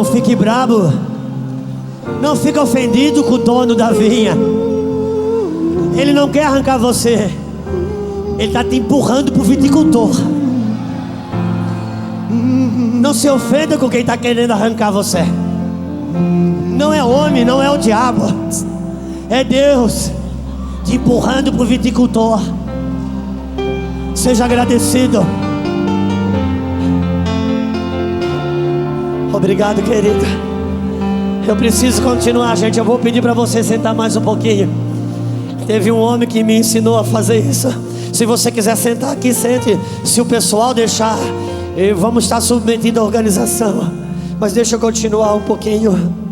não fique brabo. Não fique ofendido com o dono da vinha. Ele não quer arrancar você. Ele está te empurrando para o viticultor. Não se ofenda com quem está querendo arrancar você. Não é homem, não é o diabo. É Deus te empurrando para o viticultor. Seja agradecido. Obrigado, querida. Eu preciso continuar, gente. Eu vou pedir para você sentar mais um pouquinho. Teve um homem que me ensinou a fazer isso. Se você quiser sentar aqui, sente. Se o pessoal deixar, vamos estar submetidos à organização. Mas deixa eu continuar um pouquinho.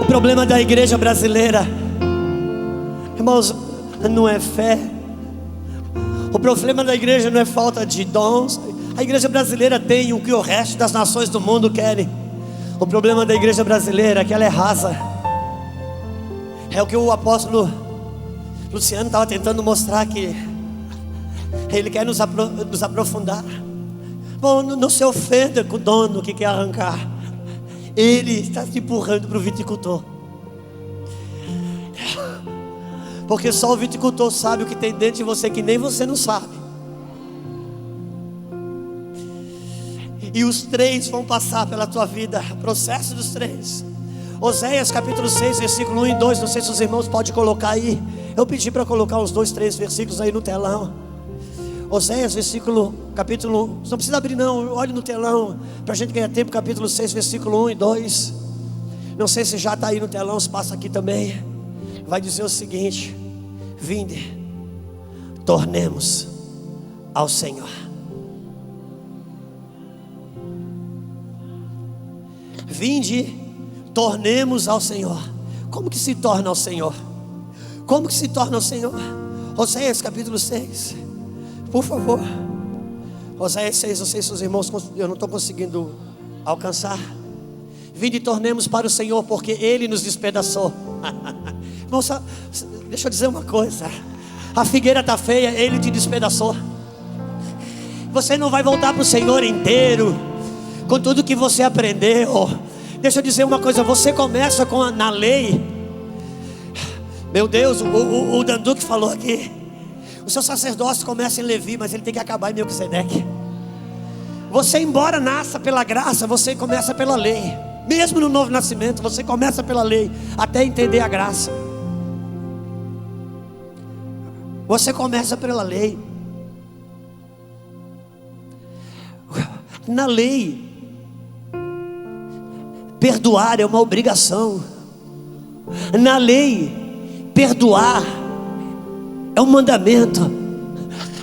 O problema da igreja brasileira, irmãos, não é fé. O problema da igreja não é falta de dons. A igreja brasileira tem o que o resto das nações do mundo querem. O problema da igreja brasileira é que ela é rasa. É o que o apóstolo Luciano estava tentando mostrar, que ele quer nos aprofundar. Bom, não se ofenda com o dono que quer arrancar. Ele está te empurrando para o viticultor. Porque só o viticultor sabe o que tem dentro de você, que nem você não sabe. E os três vão passar pela tua vida. Processo dos três. Oséias capítulo 6, versículo 1 e 2. Não sei se os irmãos podem colocar aí. Eu pedi para colocar uns 2, 3 versículos aí no telão. Oséias capítulo, não precisa abrir não, olhe no telão, para a gente ganhar tempo. Capítulo 6, versículo 1 e 2. Não sei se já está aí no telão, se passa aqui também. Vai dizer o seguinte: vinde, tornemos ao Senhor. Vinde, tornemos ao Senhor. Como que se torna ao Senhor? Como que se torna ao Senhor? Oséias capítulo 6, por favor. Oséias 6, não sei se os irmãos, eu não estou conseguindo alcançar. Vinde e tornemos para o Senhor, porque Ele nos despedaçou. Moça, deixa eu dizer uma coisa. A figueira está feia, Ele te despedaçou. Você não vai voltar para o Senhor inteiro, com tudo que você aprendeu. Deixa eu dizer uma coisa, você começa na lei. Meu Deus, o Danduque falou aqui. O seu sacerdócio começa em Levi, mas ele tem que acabar em Melquisedeque. Você, embora nasça pela graça, você começa pela lei. Mesmo no novo nascimento, você começa pela lei, até entender a graça. Você começa pela lei. Na lei, perdoar é uma obrigação. Na lei, perdoar é um mandamento.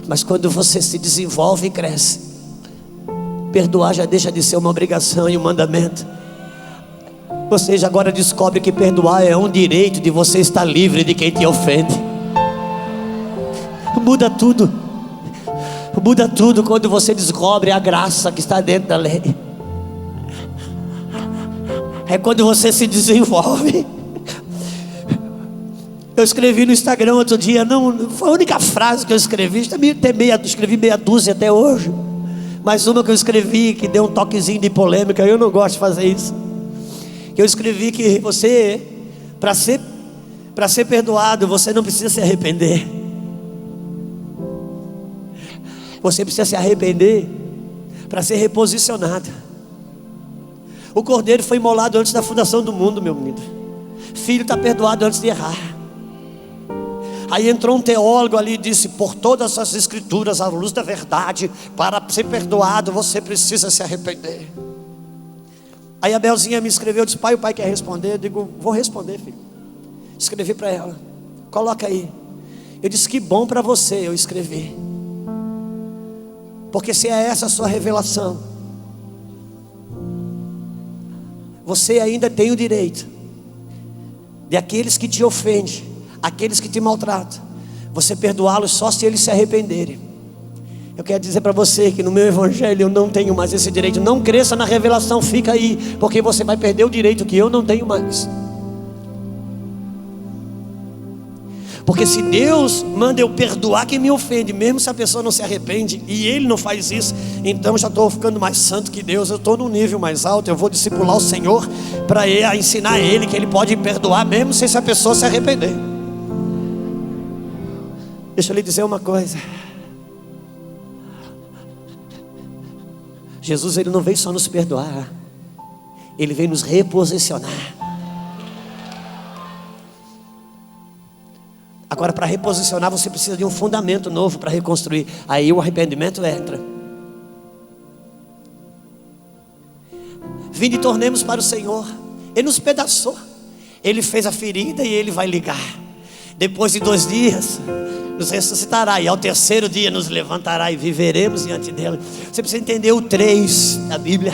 Mas quando você se desenvolve e cresce, perdoar já deixa de ser uma obrigação e um mandamento. Você já agora descobre que perdoar é um direito de você estar livre de quem te ofende. Muda tudo. Muda tudo quando você descobre a graça que está dentro da lei. É quando você se desenvolve. Eu escrevi no Instagram outro dia, não foi a única frase que eu escrevi, escrevi meia dúzia até hoje, mas uma que eu escrevi que deu um toquezinho de polêmica. Eu não gosto de fazer isso. Eu escrevi que você, para ser perdoado, você não precisa se arrepender. Você precisa se arrepender para ser reposicionado. O cordeiro foi imolado antes da fundação do mundo, meu menino. Filho está perdoado antes de errar. Aí entrou um teólogo ali e disse: por todas as escrituras, à luz da verdade, para ser perdoado você precisa se arrepender. Aí a Belzinha me escreveu, disse: pai, o pai quer responder. Eu digo: vou responder, filho. Escrevi para ela: coloca aí. Eu disse: que bom para você, eu escrevi. Porque se é essa a sua revelação, você ainda tem o direito de aqueles que te ofendem, aqueles que te maltratam, você perdoá-los só se eles se arrependerem. Eu quero dizer para você que no meu evangelho eu não tenho mais esse direito. Não cresça na revelação, fica aí, porque você vai perder o direito que eu não tenho mais. Porque se Deus manda eu perdoar quem me ofende, mesmo se a pessoa não se arrepende, e Ele não faz isso, então já estou ficando mais santo que Deus. Eu estou num nível mais alto. Eu vou discipular o Senhor para ensinar a Ele que Ele pode perdoar mesmo sem a pessoa se arrepender. Deixa eu lhe dizer uma coisa. Jesus, Ele não veio só nos perdoar, Ele veio nos reposicionar. Agora, para reposicionar, você precisa de um fundamento novo para reconstruir. Aí o arrependimento entra. Vinde e tornemos para o Senhor. Ele nos pedaçou, Ele fez a ferida e Ele vai ligar. Depois de 2 dias nos ressuscitará, e ao 3º dia nos levantará, e viveremos diante dele. Você precisa entender o 3 da Bíblia,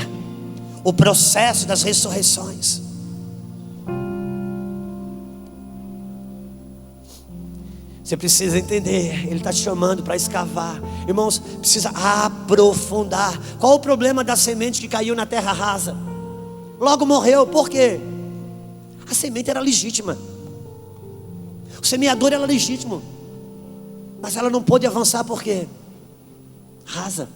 o processo das ressurreições. Você precisa entender, Ele está te chamando para escavar. Irmãos, precisa aprofundar. Qual o problema da semente que caiu na terra rasa? Logo morreu, por quê? A semente era legítima, o semeador era legítimo, mas ela não pôde avançar, por quê? Rasa.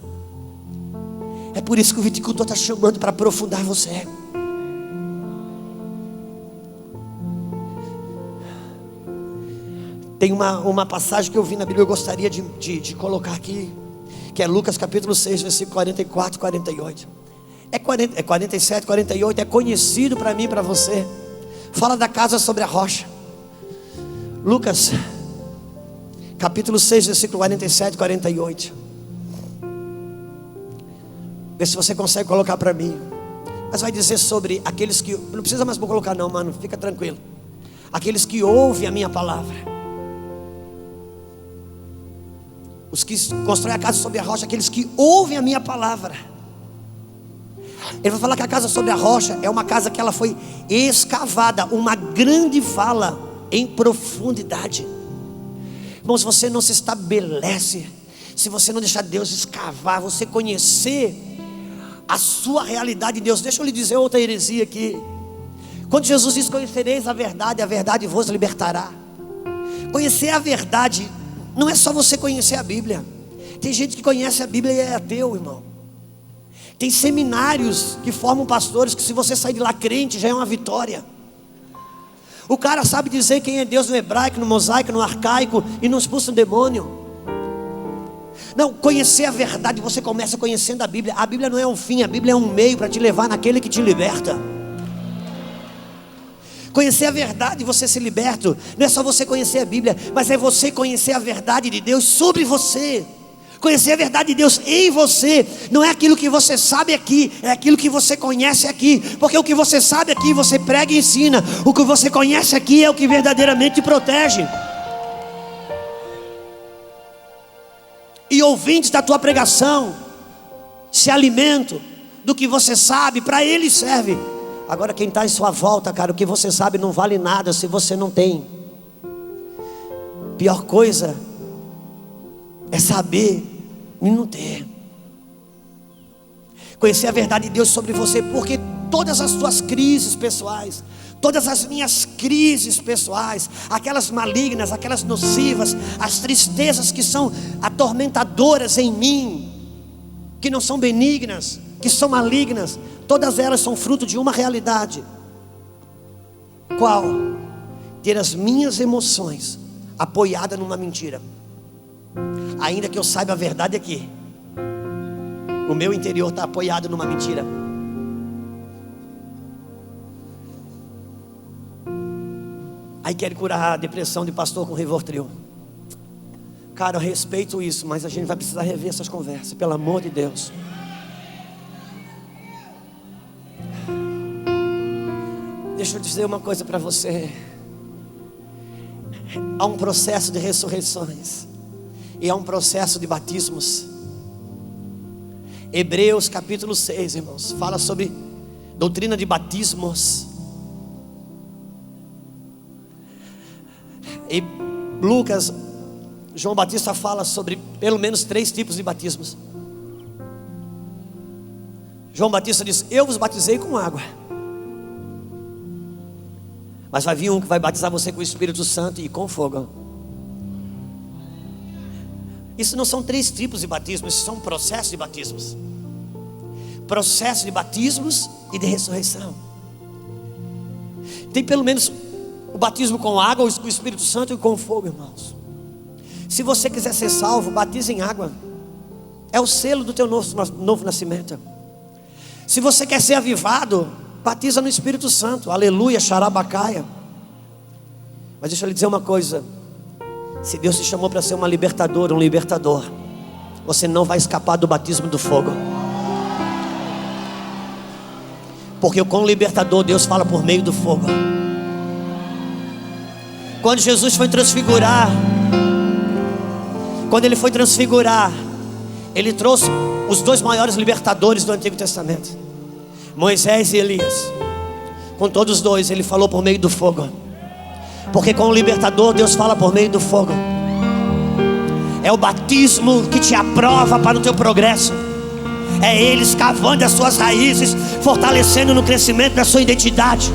É por isso que o viticultor está chamando para aprofundar você. Tem uma passagem que eu vi na Bíblia, eu gostaria de colocar aqui, que é Lucas capítulo 6, versículo 44 e 48. É 47, 48, é conhecido para mim e para você. Fala da casa sobre a rocha. Lucas capítulo 6, versículo 47 e 48. Vê se você consegue colocar para mim. Mas vai dizer sobre aqueles que... Não precisa mais colocar não, mano, fica tranquilo. Aqueles que ouvem a minha palavra. Os que constroem a casa sobre a rocha, aqueles que ouvem a minha palavra. Ele vai falar que a casa sobre a rocha é uma casa que ela foi escavada, uma grande vala em profundidade. Irmãos, você não se estabelece se você não deixar Deus escavar, você conhecer a sua realidade em Deus. Deixa eu lhe dizer outra heresia aqui. Quando Jesus diz: conhecereis a verdade vos libertará. Conhecer a verdade não é só você conhecer a Bíblia. Tem gente que conhece a Bíblia e é ateu, irmão. Tem seminários que formam pastores que, se você sair de lá crente, já é uma vitória. O cara sabe dizer quem é Deus no hebraico, no mosaico, no arcaico, e não expulsa um demônio. Não, conhecer a verdade, você começa conhecendo a Bíblia. A Bíblia não é um fim, a Bíblia é um meio para te levar naquele que te liberta. Conhecer a verdade, você ser liberto. Não é só você conhecer a Bíblia, mas é você conhecer a verdade de Deus sobre você. Conhecer a verdade de Deus em você. Não é aquilo que você sabe aqui, é aquilo que você conhece aqui. Porque o que você sabe aqui, você prega e ensina. O que você conhece aqui é o que verdadeiramente te protege. E ouvintes da tua pregação se alimentam do que você sabe, para ele serve. Agora quem está em sua volta, cara, o que você sabe não vale nada se você não tem. Pior coisa é saber e não ter. Conhecer a verdade de Deus sobre você, porque todas as tuas crises pessoais, todas as minhas crises pessoais, aquelas malignas, aquelas nocivas, as tristezas que são atormentadoras em mim, que não são benignas, que são malignas, todas elas são fruto de uma realidade. Qual? Ter as minhas emoções apoiadas numa mentira. Ainda que eu saiba a verdade aqui, o meu interior está apoiado numa mentira. Aí quer curar a depressão de pastor com Rivotril. Cara, eu respeito isso, mas a gente vai precisar rever essas conversas, pelo amor de Deus. Deixa eu dizer uma coisa para você. Há um processo de ressurreições e há um processo de batismos. Hebreus capítulo 6, irmãos, fala sobre doutrina de batismos. E Lucas, João Batista fala sobre pelo menos 3 tipos de batismos. João Batista diz: eu vos batizei com água, mas vai vir um que vai batizar você com o Espírito Santo e com fogo. Isso não são 3 tipos de batismo, isso são processos de batismos. Processo de batismos e de ressurreição. Tem pelo menos o batismo com água, o Espírito Santo e com fogo, irmãos. Se você quiser ser salvo, batize em água. É o selo do teu novo nascimento. Se você quer ser avivado, batiza no Espírito Santo. Aleluia, xarabacaia. Mas deixa eu lhe dizer uma coisa. Se Deus te chamou para ser uma libertadora, um libertador, você não vai escapar do batismo do fogo. Porque com o libertador, Deus fala por meio do fogo. Quando Jesus foi transfigurar, Ele trouxe os 2 maiores libertadores do Antigo Testamento, Moisés e Elias. Com todos os 2 Ele falou por meio do fogo. Porque com o libertador, Deus fala por meio do fogo. É o batismo que te aprova para o teu progresso. É Ele escavando as suas raízes, fortalecendo no crescimento da sua identidade.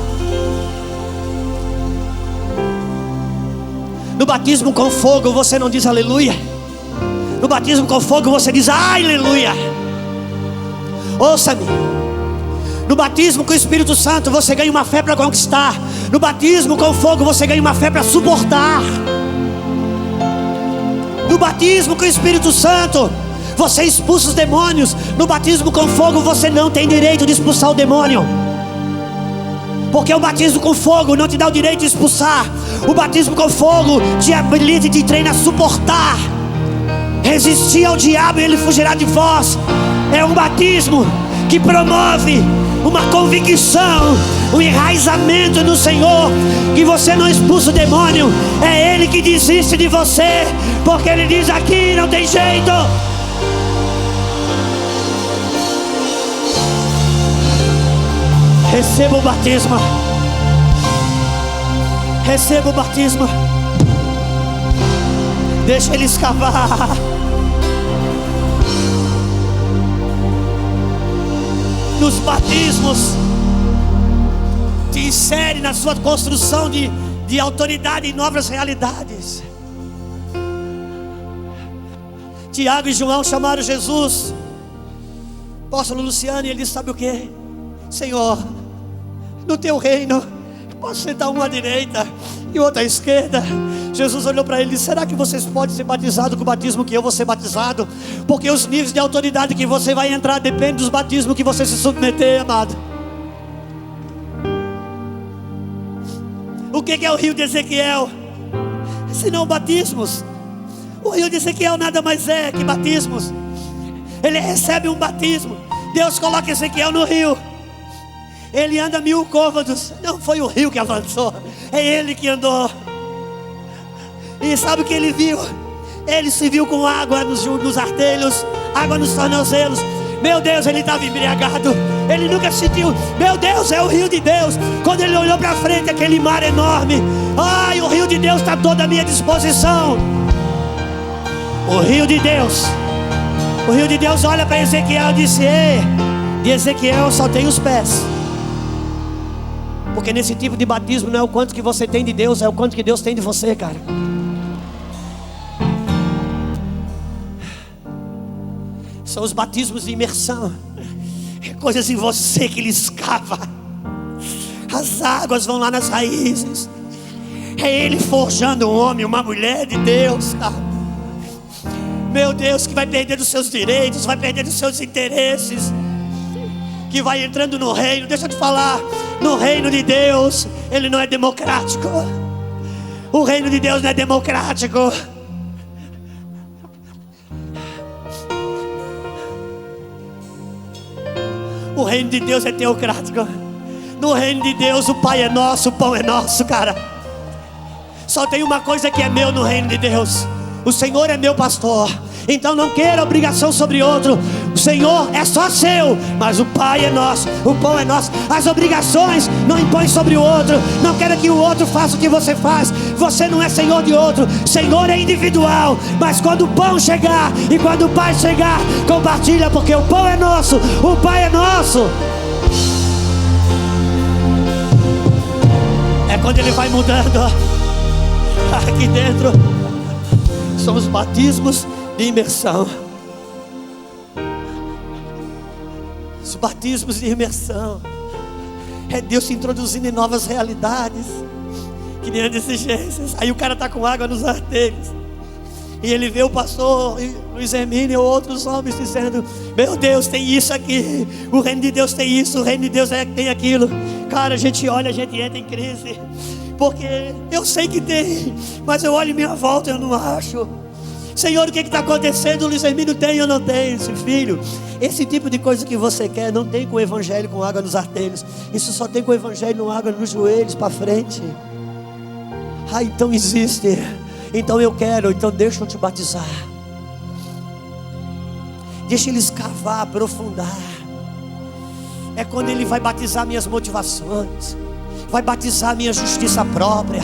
No batismo com fogo, você não diz aleluia. No batismo com fogo, você diz aleluia. Ouça-me. No batismo com o Espírito Santo, você ganha uma fé para conquistar. No batismo com fogo, você ganha uma fé para suportar. No batismo com o Espírito Santo, você expulsa os demônios. No batismo com fogo, você não tem direito de expulsar o demônio. Porque o batismo com fogo não te dá o direito de expulsar. O batismo com fogo te habilita e te treina a suportar. Resistir ao diabo e ele fugirá de vós. É um batismo que promove uma convicção, um enraizamento no Senhor, que você não expulsa o demônio. É Ele que desiste de você, porque Ele diz: aqui não tem jeito. Receba o batismo. Receba o batismo. Deixa ele escavar. Nos batismos, te insere na sua construção de autoridade em novas realidades. Tiago e João chamaram Jesus. Apóstolo Luciano, e ele disse: sabe o que? Senhor, no teu reino posso sentar um à direita e outro à esquerda. Jesus olhou para ele e disse: será que vocês podem ser batizados com o batismo que eu vou ser batizado? Porque os níveis de autoridade que você vai entrar dependem dos batismos que você se submeter, amado. O que é o rio de Ezequiel? Senão batismos. O rio de Ezequiel nada mais é que batismos. Ele recebe um batismo. Deus coloca Ezequiel no rio. Ele anda 1000 côvados. Não foi o rio que avançou, é ele que andou. E sabe o que ele viu? Ele se viu com água nos artelhos, água nos tornozelos. Meu Deus, ele estava embriagado. Ele nunca sentiu. Meu Deus, é o rio de Deus. Quando ele olhou para frente, aquele mar enorme. Ai, o rio de Deus está toda à minha disposição. O rio de Deus. O rio de Deus olha para Ezequiel e disse: ei, de Ezequiel só tem os pés. Porque nesse tipo de batismo não é o quanto que você tem de Deus, é o quanto que Deus tem de você, cara. São os batismos de imersão. É coisas em você que lhe escava. As águas vão lá nas raízes. É Ele forjando um homem, uma mulher de Deus, cara. Meu Deus, que vai perder os seus direitos, vai perder os seus interesses, que vai entrando no reino. Deixa eu te falar, no reino de Deus, ele não é democrático. O reino de Deus não é democrático. O reino de Deus é teocrático. No reino de Deus o Pai é nosso, o pão é nosso, cara. Só tem uma coisa que é meu no reino de Deus: o Senhor é meu pastor. Então não queira obrigação sobre outro. O Senhor é só seu, mas o Pai é nosso, o pão é nosso. As obrigações não impõem sobre o outro. Não queira que o outro faça o que você faz. Você não é senhor de outro. Senhor é individual. Mas quando o pão chegar e quando o Pai chegar, compartilha, porque o pão é nosso, o Pai é nosso. É quando ele vai mudando. Aqui dentro são os batismos de imersão. Os batismos de imersão é Deus se introduzindo em novas realidades, que nem as exigências. Aí o cara está com água nos artelhos e ele vê o pastor Luiz Hermínio ou outros homens dizendo: meu Deus, tem isso aqui, o reino de Deus tem isso, o reino de Deus tem aquilo. Cara, a gente olha, a gente entra em crise, porque eu sei que tem, mas eu olho em minha volta e eu não acho. Senhor, o que está acontecendo? O Luiz Hermínio tem ou não tem? Esse filho, esse tipo de coisa que você quer, não tem com o evangelho com água nos artelhos. Isso só tem com o evangelho com água nos joelhos para frente. Ah, então existe. Então eu quero, então deixa eu te batizar. Deixa ele escavar, aprofundar. É quando ele vai batizar minhas motivações, vai batizar minha justiça própria,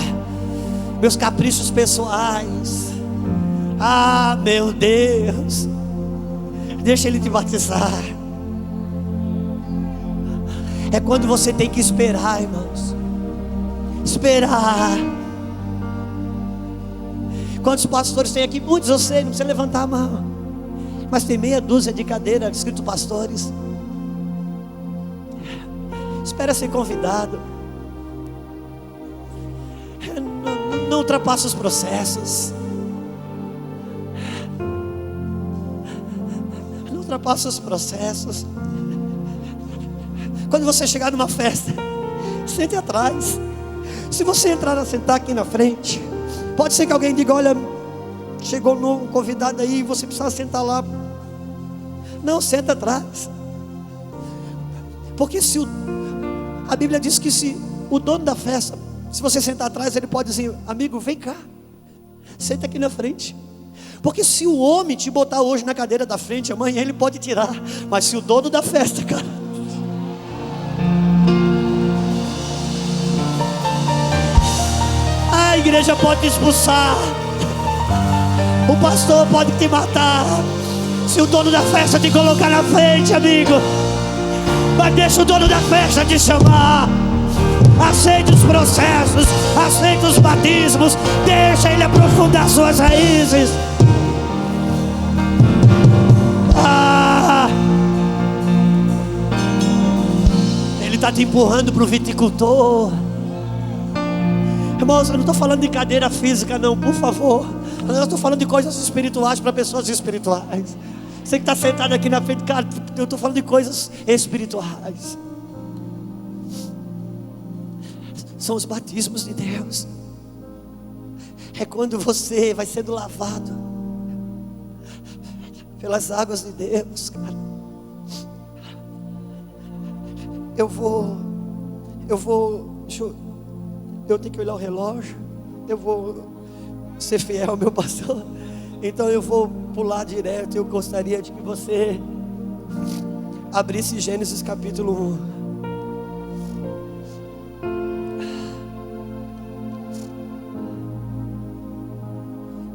meus caprichos pessoais. Ah, meu Deus, deixa ele te batizar. É quando você tem que esperar, irmãos. Esperar. Quantos pastores tem aqui? Muitos, eu sei, não precisa levantar a mão, mas tem meia dúzia de cadeira escrito pastores. Espera ser convidado. Não ultrapassa os processos. Não ultrapassa os processos. Quando você chegar numa festa, sente atrás. Se você entrar a sentar aqui na frente, pode ser que alguém diga: olha, chegou um novo convidado aí, você precisa sentar lá. Não, senta atrás. Porque a Bíblia diz que se o dono da festa, se você sentar atrás, ele pode dizer: amigo, vem cá, senta aqui na frente. Porque se o homem te botar hoje na cadeira da frente, amanhã ele pode tirar. Mas se o dono da festa, cara, igreja pode te expulsar, o pastor pode te matar, se o dono da festa te colocar na frente, amigo. Mas deixa o dono da festa te chamar. Aceite os processos, aceite os batismos, deixa ele aprofundar suas raízes. Ele está te empurrando para o viticultor. Irmãos, eu não estou falando de cadeira física não, por favor. Eu estou falando de coisas espirituais para pessoas espirituais. Você que está sentado aqui na frente, cara, eu estou falando de coisas espirituais. São os batismos de Deus. É quando você vai sendo lavado pelas águas de Deus, cara. Eu tenho que olhar o relógio. Eu vou ser fiel ao meu pastor. Então eu vou pular direto. Eu gostaria de que você abrisse Gênesis capítulo 1.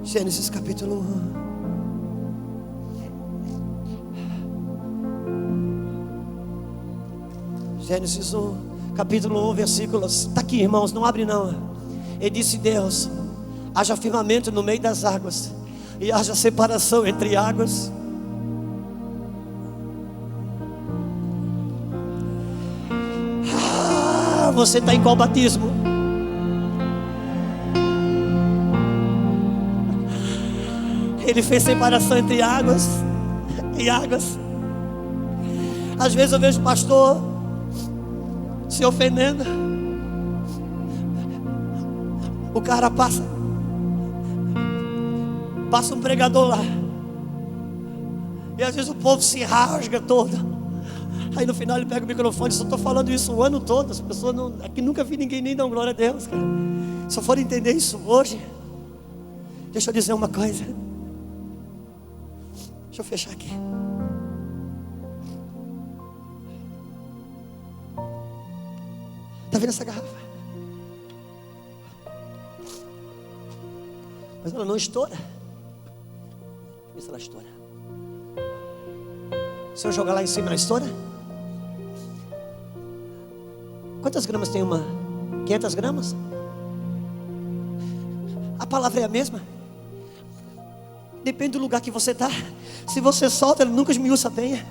Gênesis capítulo 1. Gênesis 1, capítulo 1, versículos. Está aqui, irmãos, não abre não. E disse Deus: haja firmamento no meio das águas, e haja separação entre águas. Você está em qual batismo? Ele fez separação entre águas e águas. Às vezes eu vejo o pastor se ofendendo. O cara passa um pregador lá, e às vezes o povo se rasga todo. Aí no final ele pega o microfone. Só estou falando isso o ano todo. As pessoas não, aqui nunca vi ninguém nem dar glória a Deus, cara. Se eu for entender isso hoje, deixa eu dizer uma coisa. Deixa eu fechar aqui. Está vendo essa garrafa? Mas ela não estoura. Vê se ela estoura. Se eu jogar lá em cima, ela estoura? Quantas gramas tem uma? 500 gramas? A palavra é a mesma. Depende do lugar que você está. Se você solta, ele nunca esmiuça a penha.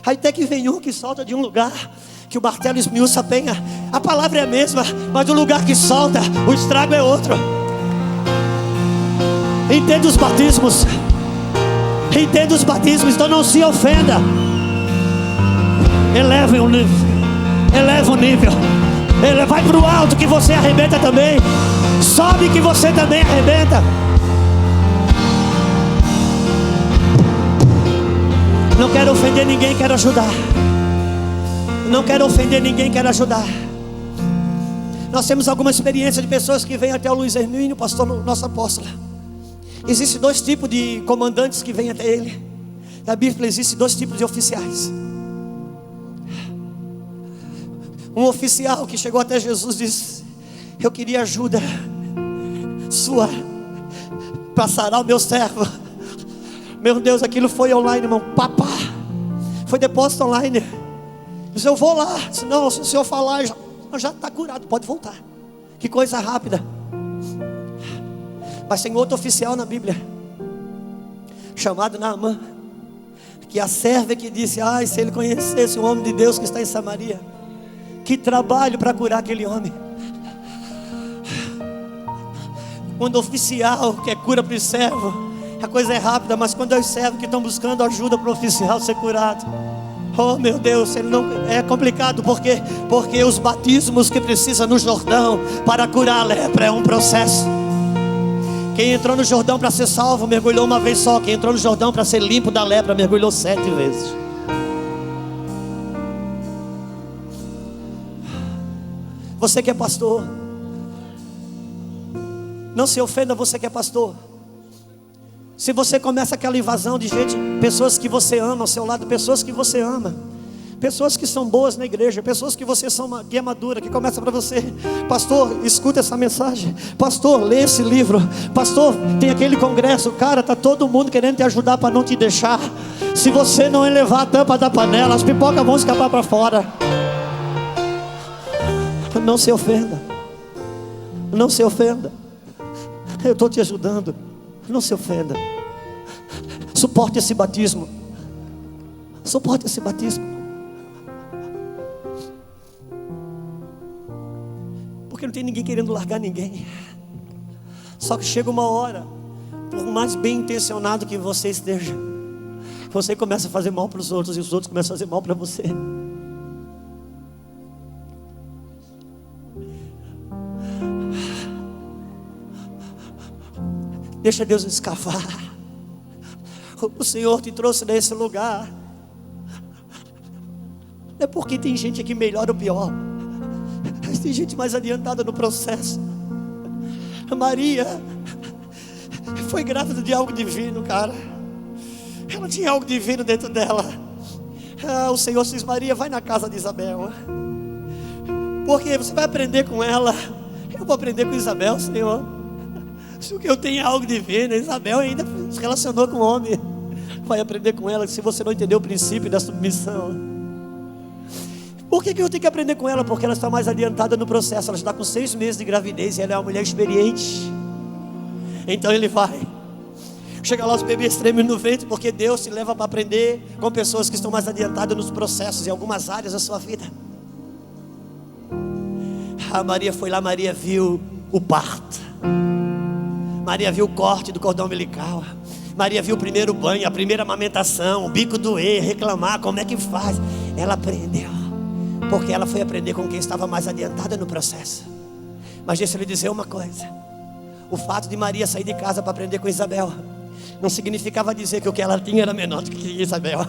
Aí até que vem um que solta de um lugar que o martelo esmiuça a penha. A palavra é a mesma, mas o lugar que solta, o estrago é outro. Entenda os batismos. Entenda os batismos, então não se ofenda. Eleva o nível. Eleva o nível. Ele vai para o alto que você arrebenta também. Sobe que você também arrebenta. Não quero ofender ninguém, quero ajudar. Não quero ofender ninguém, quero ajudar. Nós temos alguma experiência de pessoas que vêm até o Luiz Hermínio, pastor, nosso apóstolo. Existem dois tipos de comandantes que vêm até ele. Na Bíblia existem dois tipos de oficiais. Um oficial que chegou até Jesus disse: eu queria ajuda sua para sarar o meu servo. Meu Deus, aquilo foi online, irmão. Papá, foi depósito online. Disse: eu vou lá. Disse: não, se o senhor falar, já está curado, pode voltar. Que coisa rápida. Mas tem outro oficial na Bíblia chamado Naamã, que a serva que disse: ai, se ele conhecesse o homem de Deus que está em Samaria, que trabalho para curar aquele homem. Quando o oficial quer cura para o servo, a coisa é rápida. Mas quando é os servos que estão buscando ajuda para o oficial ser curado, oh meu Deus, ele não, é complicado. Porque os batismos que precisa no Jordão para curar a lepra é um processo. Quem entrou no Jordão para ser salvo mergulhou uma vez só. Quem entrou no Jordão para ser limpo da lepra mergulhou 7 vezes. Você que é pastor, não se ofenda, você que é pastor. Se você começa aquela invasão de gente, pessoas que você ama ao seu lado, pessoas que você ama, Pessoas que são boas na igreja, pessoas que que é madura, que começa para você: pastor, escuta essa mensagem. Pastor, lê esse livro. Pastor, tem aquele congresso. Cara, tá todo mundo querendo te ajudar para não te deixar. Se você não elevar a tampa da panela, as pipocas vão escapar para fora. Não se ofenda. Não se ofenda. Eu estou te ajudando. Não se ofenda. Suporte esse batismo. Suporte esse batismo. Porque não tem ninguém querendo largar ninguém. Só que chega uma hora, por mais bem intencionado que você esteja, você começa a fazer mal para os outros, e os outros começam a fazer mal para você. Deixa Deus escavar. O Senhor te trouxe nesse lugar. Não é porque tem gente aqui melhor ou pior, mas tem gente mais adiantada no processo. Maria foi grávida de algo divino, cara. Ela tinha algo divino dentro dela. O Senhor diz: Maria, vai na casa de Isabel, porque você vai aprender com ela. Eu vou aprender com Isabel, Senhor. Se o que eu tenho é algo divino, Isabel ainda se relacionou com o homem. Vai aprender com ela. Se você não entendeu o princípio da submissão. Por que eu tenho que aprender com ela? Porque ela está mais adiantada no processo. Ela está com 6 meses de gravidez e ela é uma mulher experiente. Então ele vai. Chega lá, os bebês tremem no ventre, porque Deus te leva para aprender com pessoas que estão mais adiantadas nos processos, em algumas áreas da sua vida. A Maria foi lá, Maria viu o parto. Maria viu o corte do cordão umbilical. Maria viu o primeiro banho, a primeira amamentação, o bico doer, reclamar, como é que faz. Ela aprendeu, porque ela foi aprender com quem estava mais adiantada no processo. Mas deixa eu lhe dizer uma coisa: o fato de Maria sair de casa para aprender com Isabel não significava dizer que o que ela tinha era menor do que Isabel.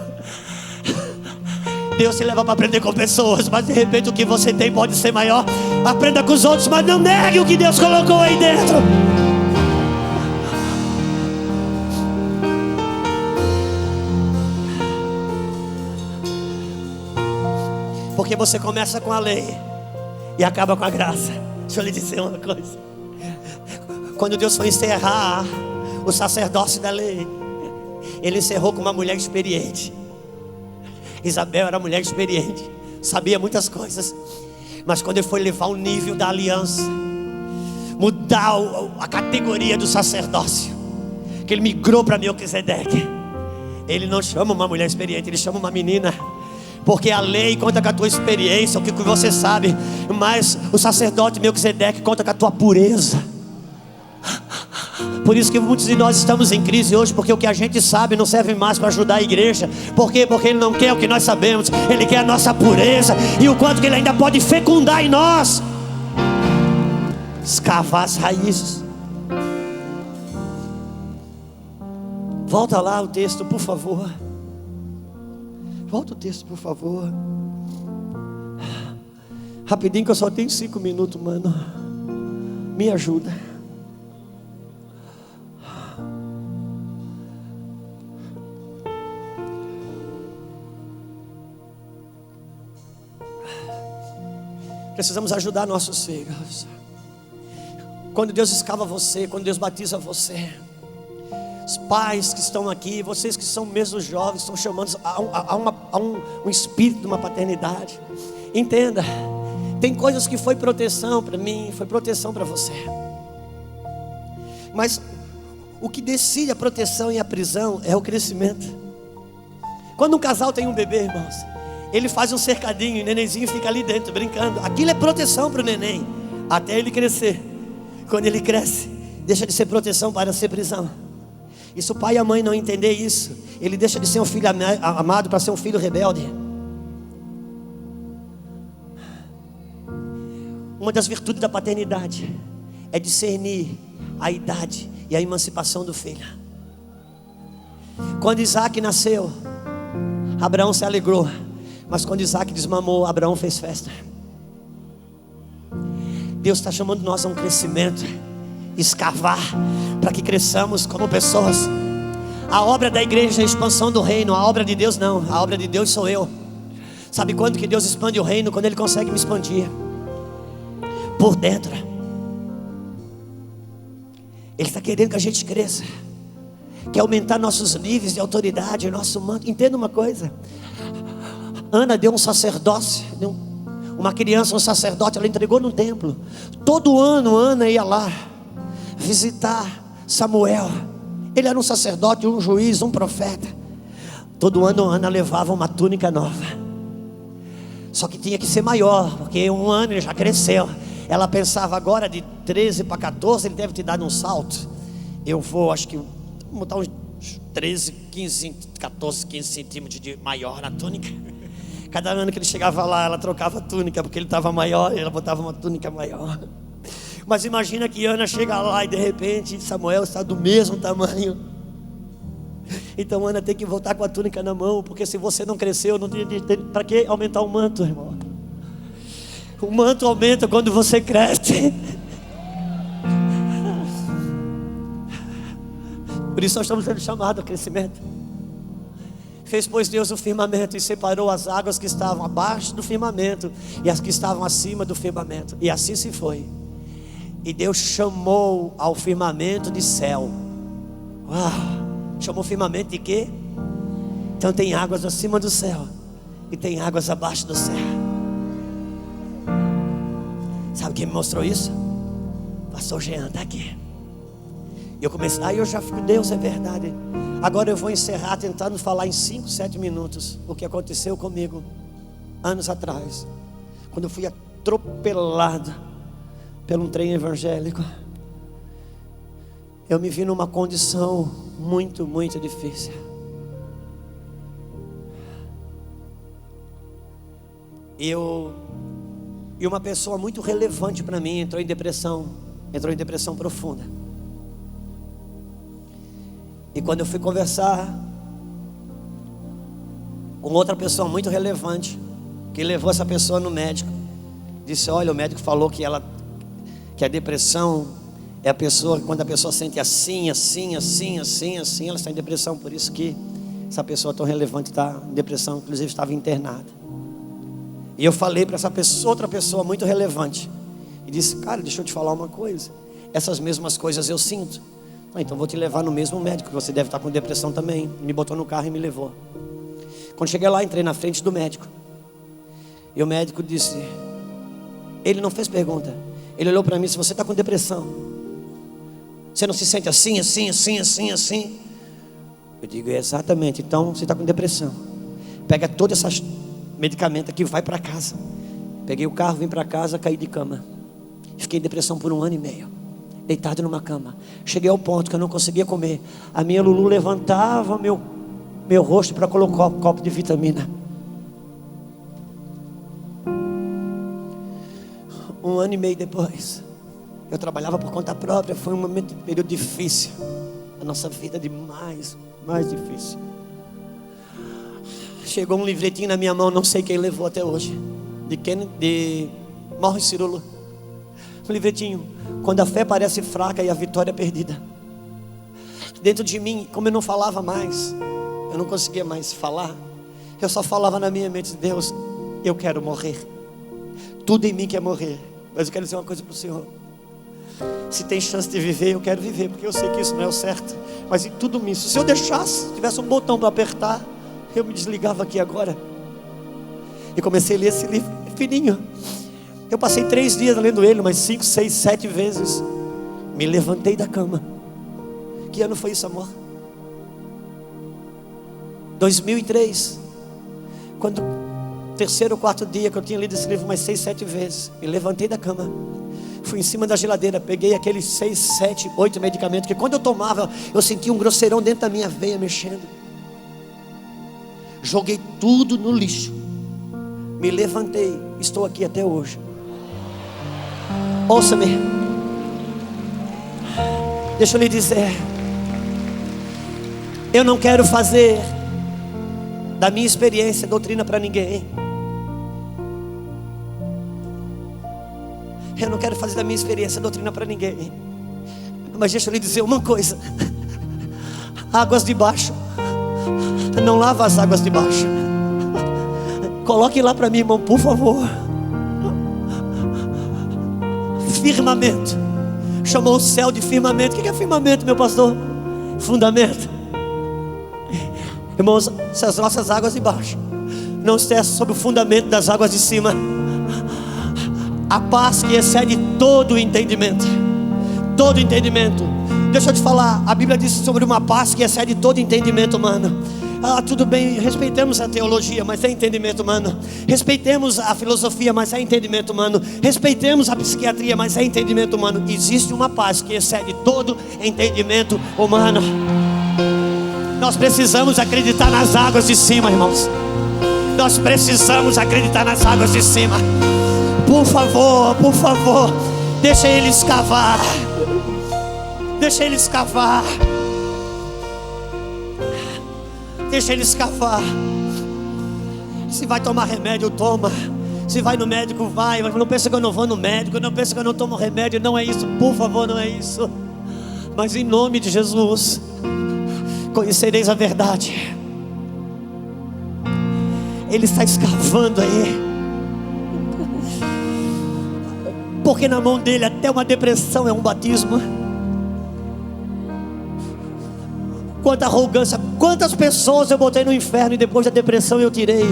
Deus te leva para aprender com pessoas, mas de repente o que você tem pode ser maior. Aprenda com os outros, mas não negue o que Deus colocou aí dentro. Porque você começa com a lei e acaba com a graça. Deixa eu lhe dizer uma coisa: quando Deus foi encerrar o sacerdócio da lei, Ele encerrou com uma mulher experiente. Isabel era uma mulher experiente, sabia muitas coisas. Mas quando Ele foi levar o nível da aliança, mudar a categoria do sacerdócio, que Ele migrou para Melquisedeque, Ele não chama uma mulher experiente, Ele chama uma menina. Porque a lei conta com a tua experiência, o que você sabe, mas o sacerdote Melquisedeque conta com a tua pureza. Por isso que muitos de nós estamos em crise hoje, porque o que a gente sabe não serve mais para ajudar a igreja. Por quê? Porque Ele não quer o que nós sabemos, Ele quer a nossa pureza e o quanto que Ele ainda pode fecundar em nós. Escavar as raízes. Volta lá o texto, por favor. Volta o texto, por favor. Rapidinho, que eu só tenho 5 minutos, mano. Me ajuda. Precisamos ajudar nossos filhos. Quando Deus escava você, quando Deus batiza você, os pais que estão aqui, vocês que são mesmo jovens, estão chamando a um espírito de uma paternidade. Entenda, tem coisas que foi proteção para mim, foi proteção para você. Mas o que decide a proteção e a prisão é o crescimento. Quando um casal tem um bebê, irmãos, ele faz um cercadinho e o nenenzinho fica ali dentro brincando. Aquilo é proteção para o neném, até ele crescer. Quando ele cresce, deixa de ser proteção para ser prisão. E se o pai e a mãe não entender isso, ele deixa de ser um filho amado para ser um filho rebelde. Uma das virtudes da paternidade é discernir a idade e a emancipação do filho. Quando Isaac nasceu, Abraão se alegrou, mas quando Isaac desmamou, Abraão fez festa. Deus está chamando nós a um crescimento, escavar, para que cresçamos como pessoas. A obra da igreja é a expansão do reino, a obra de Deus não, a obra de Deus sou eu. Sabe quando que Deus expande o reino? Quando Ele consegue me expandir por dentro. Ele está querendo que a gente cresça, quer aumentar nossos níveis de autoridade, nosso manto. Entenda uma coisa: Ana deu um sacerdócio, uma criança, um sacerdote, ela entregou no templo. Todo ano Ana ia lá visitar Samuel. Ele era um sacerdote, um juiz, um profeta. Todo ano Ana levava uma túnica nova. Só que tinha que ser maior, porque um ano ele já cresceu. Ela pensava, agora de 13 para 14 ele deve ter dado um salto. Eu vou, acho que botar uns 13, 15, 14, 15 centímetros de maior na túnica. Cada ano que ele chegava lá, ela trocava a túnica, porque ele estava maior e ela botava uma túnica maior. Mas imagina que Ana chega lá e de repente Samuel está do mesmo tamanho. Então Ana tem que voltar com a túnica na mão, porque se você não cresceu, não tem para que aumentar o manto, irmão? O manto aumenta quando você cresce. Por isso nós estamos sendo chamados a crescimento. Fez, pois, Deus o firmamento e separou as águas que estavam abaixo do firmamento e as que estavam acima do firmamento. E assim se foi. E Deus chamou ao firmamento de céu. Uau! Chamou o firmamento de quê? Então tem águas acima do céu e tem águas abaixo do céu. Sabe quem me mostrou isso? Pastor Jean está aqui. Eu comecei, aí eu já fico, Deus, é verdade. Agora eu vou encerrar tentando falar em 5, 7 minutos o que aconteceu comigo anos atrás, quando eu fui atropelado por um trem evangélico. Eu me vi numa condição muito, muito difícil. E uma pessoa muito relevante para mim entrou em depressão profunda. E quando eu fui conversar com outra pessoa muito relevante, que levou essa pessoa no médico, disse: olha, o médico falou que a depressão é a pessoa, quando a pessoa sente assim, ela está em depressão. Por isso que essa pessoa tão relevante está em depressão, inclusive estava internada. E eu falei para essa pessoa, outra pessoa muito relevante, e disse: cara, deixa eu te falar uma coisa, essas mesmas coisas eu sinto. Então vou te levar no mesmo médico, que você deve estar com depressão também. Me botou no carro e me levou. Quando cheguei lá, entrei na frente do médico. E o médico disse, ele não fez pergunta, ele olhou para mim e disse: você está com depressão? Você não se sente assim? Eu digo: exatamente, então você está com depressão. Pega todas essas medicamentos aqui, vai para casa. Peguei o carro, vim para casa, caí de cama. Fiquei em depressão por 1 ano e meio, deitado numa cama. Cheguei ao ponto que eu não conseguia comer. A minha Lulu levantava meu rosto para colocar um copo de vitamina. 1 ano e meio depois, eu trabalhava por conta própria. Foi um período difícil. A nossa vida mais difícil. Chegou um livretinho na minha mão, não sei quem levou até hoje, de Morris Cirulo. Um livretinho: quando a fé parece fraca e a vitória é perdida. Dentro de mim, como eu não falava mais, eu não conseguia mais falar, eu só falava na minha mente: Deus, eu quero morrer. Tudo em mim quer morrer, mas eu quero dizer uma coisa para o Senhor: se tem chance de viver, eu quero viver, porque eu sei que isso não é o certo. Mas em tudo isso, se eu deixasse, tivesse um botão para apertar, eu me desligava aqui agora. E comecei a ler esse livro fininho. Eu passei 3 dias lendo ele, umas 5, 6, 7 vezes. Me levantei da cama. Que ano foi isso, amor? 2003. Quando 3º ou 4º dia que eu tinha lido esse livro umas 6, 7 vezes, me levantei da cama, fui em cima da geladeira, peguei aqueles 6, 7, 8 medicamentos, que quando eu tomava, eu sentia um grosseirão dentro da minha veia mexendo. Joguei tudo no lixo. Me levantei, estou aqui até hoje. Ouça-me, deixa eu lhe dizer, eu não quero fazer da minha experiência doutrina para ninguém. Eu não quero fazer da minha experiência doutrina para ninguém. Mas deixa eu lhe dizer uma coisa: águas de baixo não lava as águas de baixo. Coloque lá para mim, irmão, por favor. Firmamento. Chamou o céu de firmamento. O que é firmamento, meu pastor? Fundamento. Irmãos, se as nossas águas de baixo não estão sobre o fundamento das águas de cima, a paz que excede todo o entendimento. Todo entendimento. Deixa eu te falar, a Bíblia diz sobre uma paz que excede todo entendimento humano. Tudo bem, respeitemos a teologia, mas é entendimento humano. Respeitemos a filosofia, mas é entendimento humano. Respeitemos a psiquiatria, mas é entendimento humano. Existe uma paz que excede todo entendimento humano. Nós precisamos acreditar nas águas de cima, irmãos. Nós precisamos acreditar nas águas de cima. Por favor, deixa ele escavar. Deixa ele escavar. Deixa ele escavar. Se vai tomar remédio, toma. Se vai no médico, vai. Mas não pensa que eu não vou no médico. Não pensa que eu não tomo remédio. Não é isso, por favor, não é isso. Mas em nome de Jesus, conhecereis a verdade. Ele está escavando aí. Porque na mão dele até uma depressão é um batismo. Quanta arrogância. Quantas pessoas eu botei no inferno e depois da depressão eu tirei.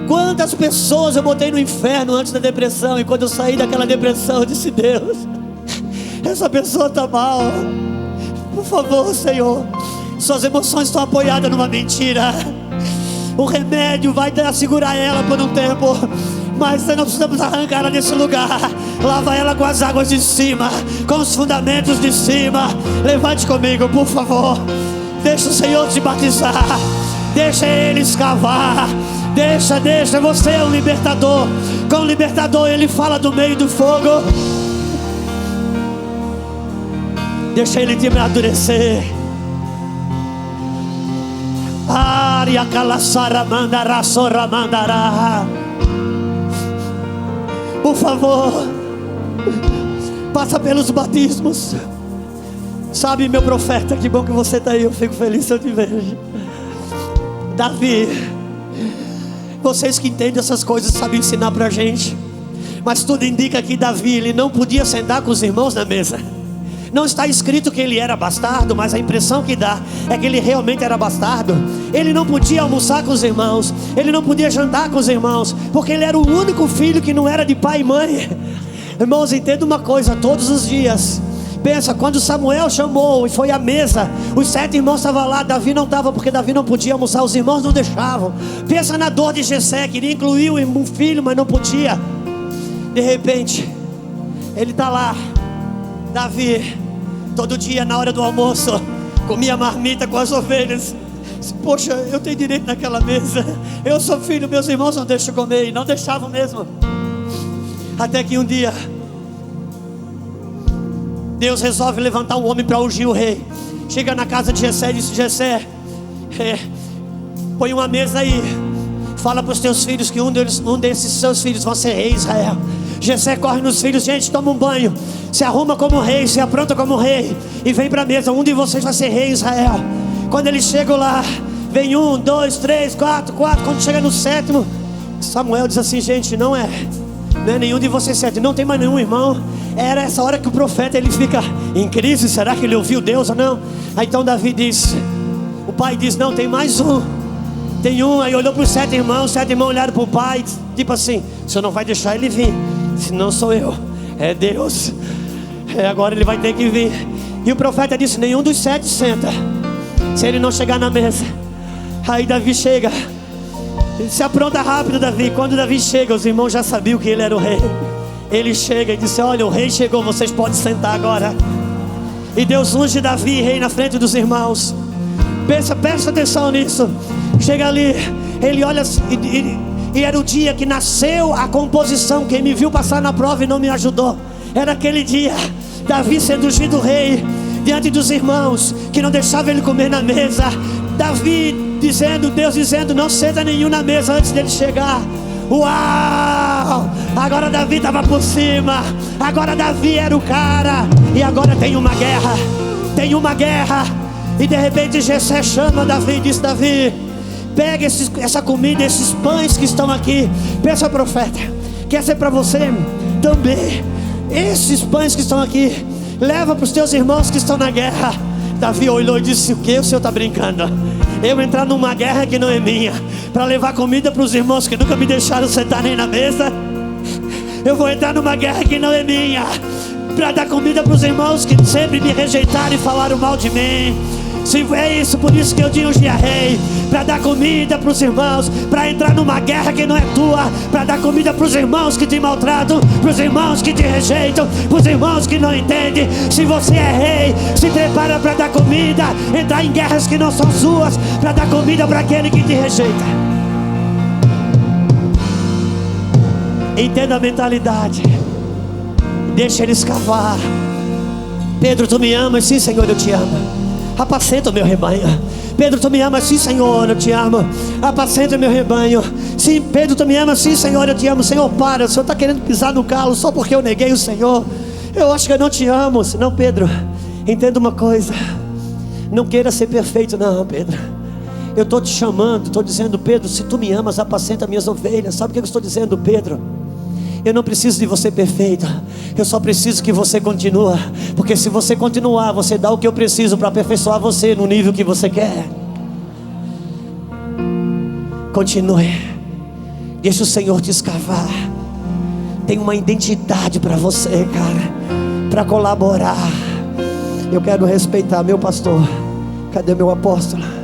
Quantas pessoas eu botei no inferno antes da depressão, e quando eu saí daquela depressão eu disse: Deus, essa pessoa está mal. Por favor, Senhor, suas emoções estão apoiadas numa mentira. O remédio vai segurar ela por um tempo, mas nós precisamos arrancar ela desse lugar. Lava ela com as águas de cima, com os fundamentos de cima. Levante comigo, por favor. Deixa o Senhor te batizar. Deixa Ele escavar. Deixa, você é um libertador. Com o libertador Ele fala do meio do fogo. Deixa Ele te amadurecer. Aria calaçara mandará, sorra mandará. Por favor, passa pelos batismos. Sabe, meu profeta, que bom que você está aí. Eu fico feliz se eu te vejo. Davi, vocês que entendem essas coisas sabem ensinar pra gente. Mas tudo indica que Davi, ele não podia sentar com os irmãos na mesa. Não está escrito que ele era bastardo, mas a impressão que dá é que ele realmente era bastardo. Ele não podia almoçar com os irmãos, ele não podia jantar com os irmãos, porque ele era o único filho que não era de pai e mãe. Irmãos, entenda uma coisa, todos os dias. Pensa, quando Samuel chamou e foi à mesa, os 7 irmãos estavam lá, Davi não estava, porque Davi não podia almoçar, os irmãos não deixavam. Pensa na dor de Jessé, queria incluir o filho, mas não podia. De repente, ele está lá, Davi, todo dia na hora do almoço, comia marmita com as ovelhas. Poxa, eu tenho direito naquela mesa. Eu sou filho, meus irmãos não deixam comer. E não deixavam mesmo. Até que um dia Deus resolve levantar um homem para ungir o rei. Chega na casa de Jessé e diz: Jessé, põe uma mesa aí. Fala para os teus filhos que um desses seus filhos vai ser rei de Israel. Jessé corre nos filhos: gente, toma um banho, se arruma como rei, se apronta como rei, e vem para a mesa, um de vocês vai ser rei de Israel. Quando eles chegam lá, vem 1, 2, 3, 4, quando chega no 7º, Samuel diz assim: gente, não é nenhum de vocês 7, não tem mais nenhum irmão. Era essa hora que o profeta ele fica em crise, será que ele ouviu Deus ou não? Aí então Davi diz, o pai diz: não, tem mais um. Tem um. Aí olhou para os 7 irmãos, 7 irmãos olharam para o pai, tipo assim: o senhor não vai deixar ele vir, se não sou eu, é Deus, agora ele vai ter que vir. E o profeta disse: nenhum dos 7 senta, se ele não chegar na mesa. Aí Davi chega, ele se apronta rápido, Davi. Quando Davi chega, os irmãos já sabiam que ele era o rei. Ele chega e disse: olha, o rei chegou, vocês podem sentar agora. E Deus unge Davi rei na frente dos irmãos. Presta atenção nisso. Chega ali, ele olha e era o dia que nasceu a composição. Quem me viu passar na prova e não me ajudou, era aquele dia, Davi sendo ungido rei diante dos irmãos que não deixavam ele comer na mesa. Davi dizendo, Deus dizendo: não senta nenhum na mesa antes dele chegar. Uau! Agora Davi estava por cima. Agora Davi era o cara. E agora tem uma guerra. Tem uma guerra. E de repente Jessé chama Davi e diz: Davi, pega essa comida, esses pães que estão aqui. Pensa, profeta, quer ser para você também. Esses pães que estão aqui, leva para os teus irmãos que estão na guerra. Davi olhou e disse: o que? O senhor está brincando? Eu entrar numa guerra que não é minha para levar comida para os irmãos que nunca me deixaram sentar nem na mesa? Eu vou entrar numa guerra que não é minha para dar comida para os irmãos que sempre me rejeitaram e falaram mal de mim? Se é isso, por isso que eu tinha ungi a rei, para dar comida para os irmãos, para entrar numa guerra que não é tua, para dar comida para os irmãos que te maltratam, para os irmãos que te rejeitam, para os irmãos que não entendem. Se você é rei, se prepara para dar comida, entrar em guerras que não são suas, para dar comida para aquele que te rejeita. Entenda a mentalidade, deixa ele escavar. Pedro, tu me amas? Sim, Senhor, eu te amo. Apacenta o meu rebanho. Pedro, tu me amas? Sim, Senhor, eu te amo. Apacenta o meu rebanho. Sim, Pedro, tu me amas? Sim, Senhor, eu te amo. Senhor, para, o Senhor está querendo pisar no calo só porque eu neguei o Senhor. Eu acho que eu não te amo. Não, Pedro, entenda uma coisa, não queira ser perfeito, não, Pedro. Eu estou te chamando, estou dizendo: Pedro, se tu me amas, apacenta minhas ovelhas. Sabe o que eu estou dizendo, Pedro? Eu não preciso de você perfeito, eu só preciso que você continue. Porque se você continuar, você dá o que eu preciso para aperfeiçoar você no nível que você quer. Continue, deixa o Senhor te escavar. Tem uma identidade para você, cara, para colaborar. Eu quero respeitar meu pastor. Cadê meu apóstolo?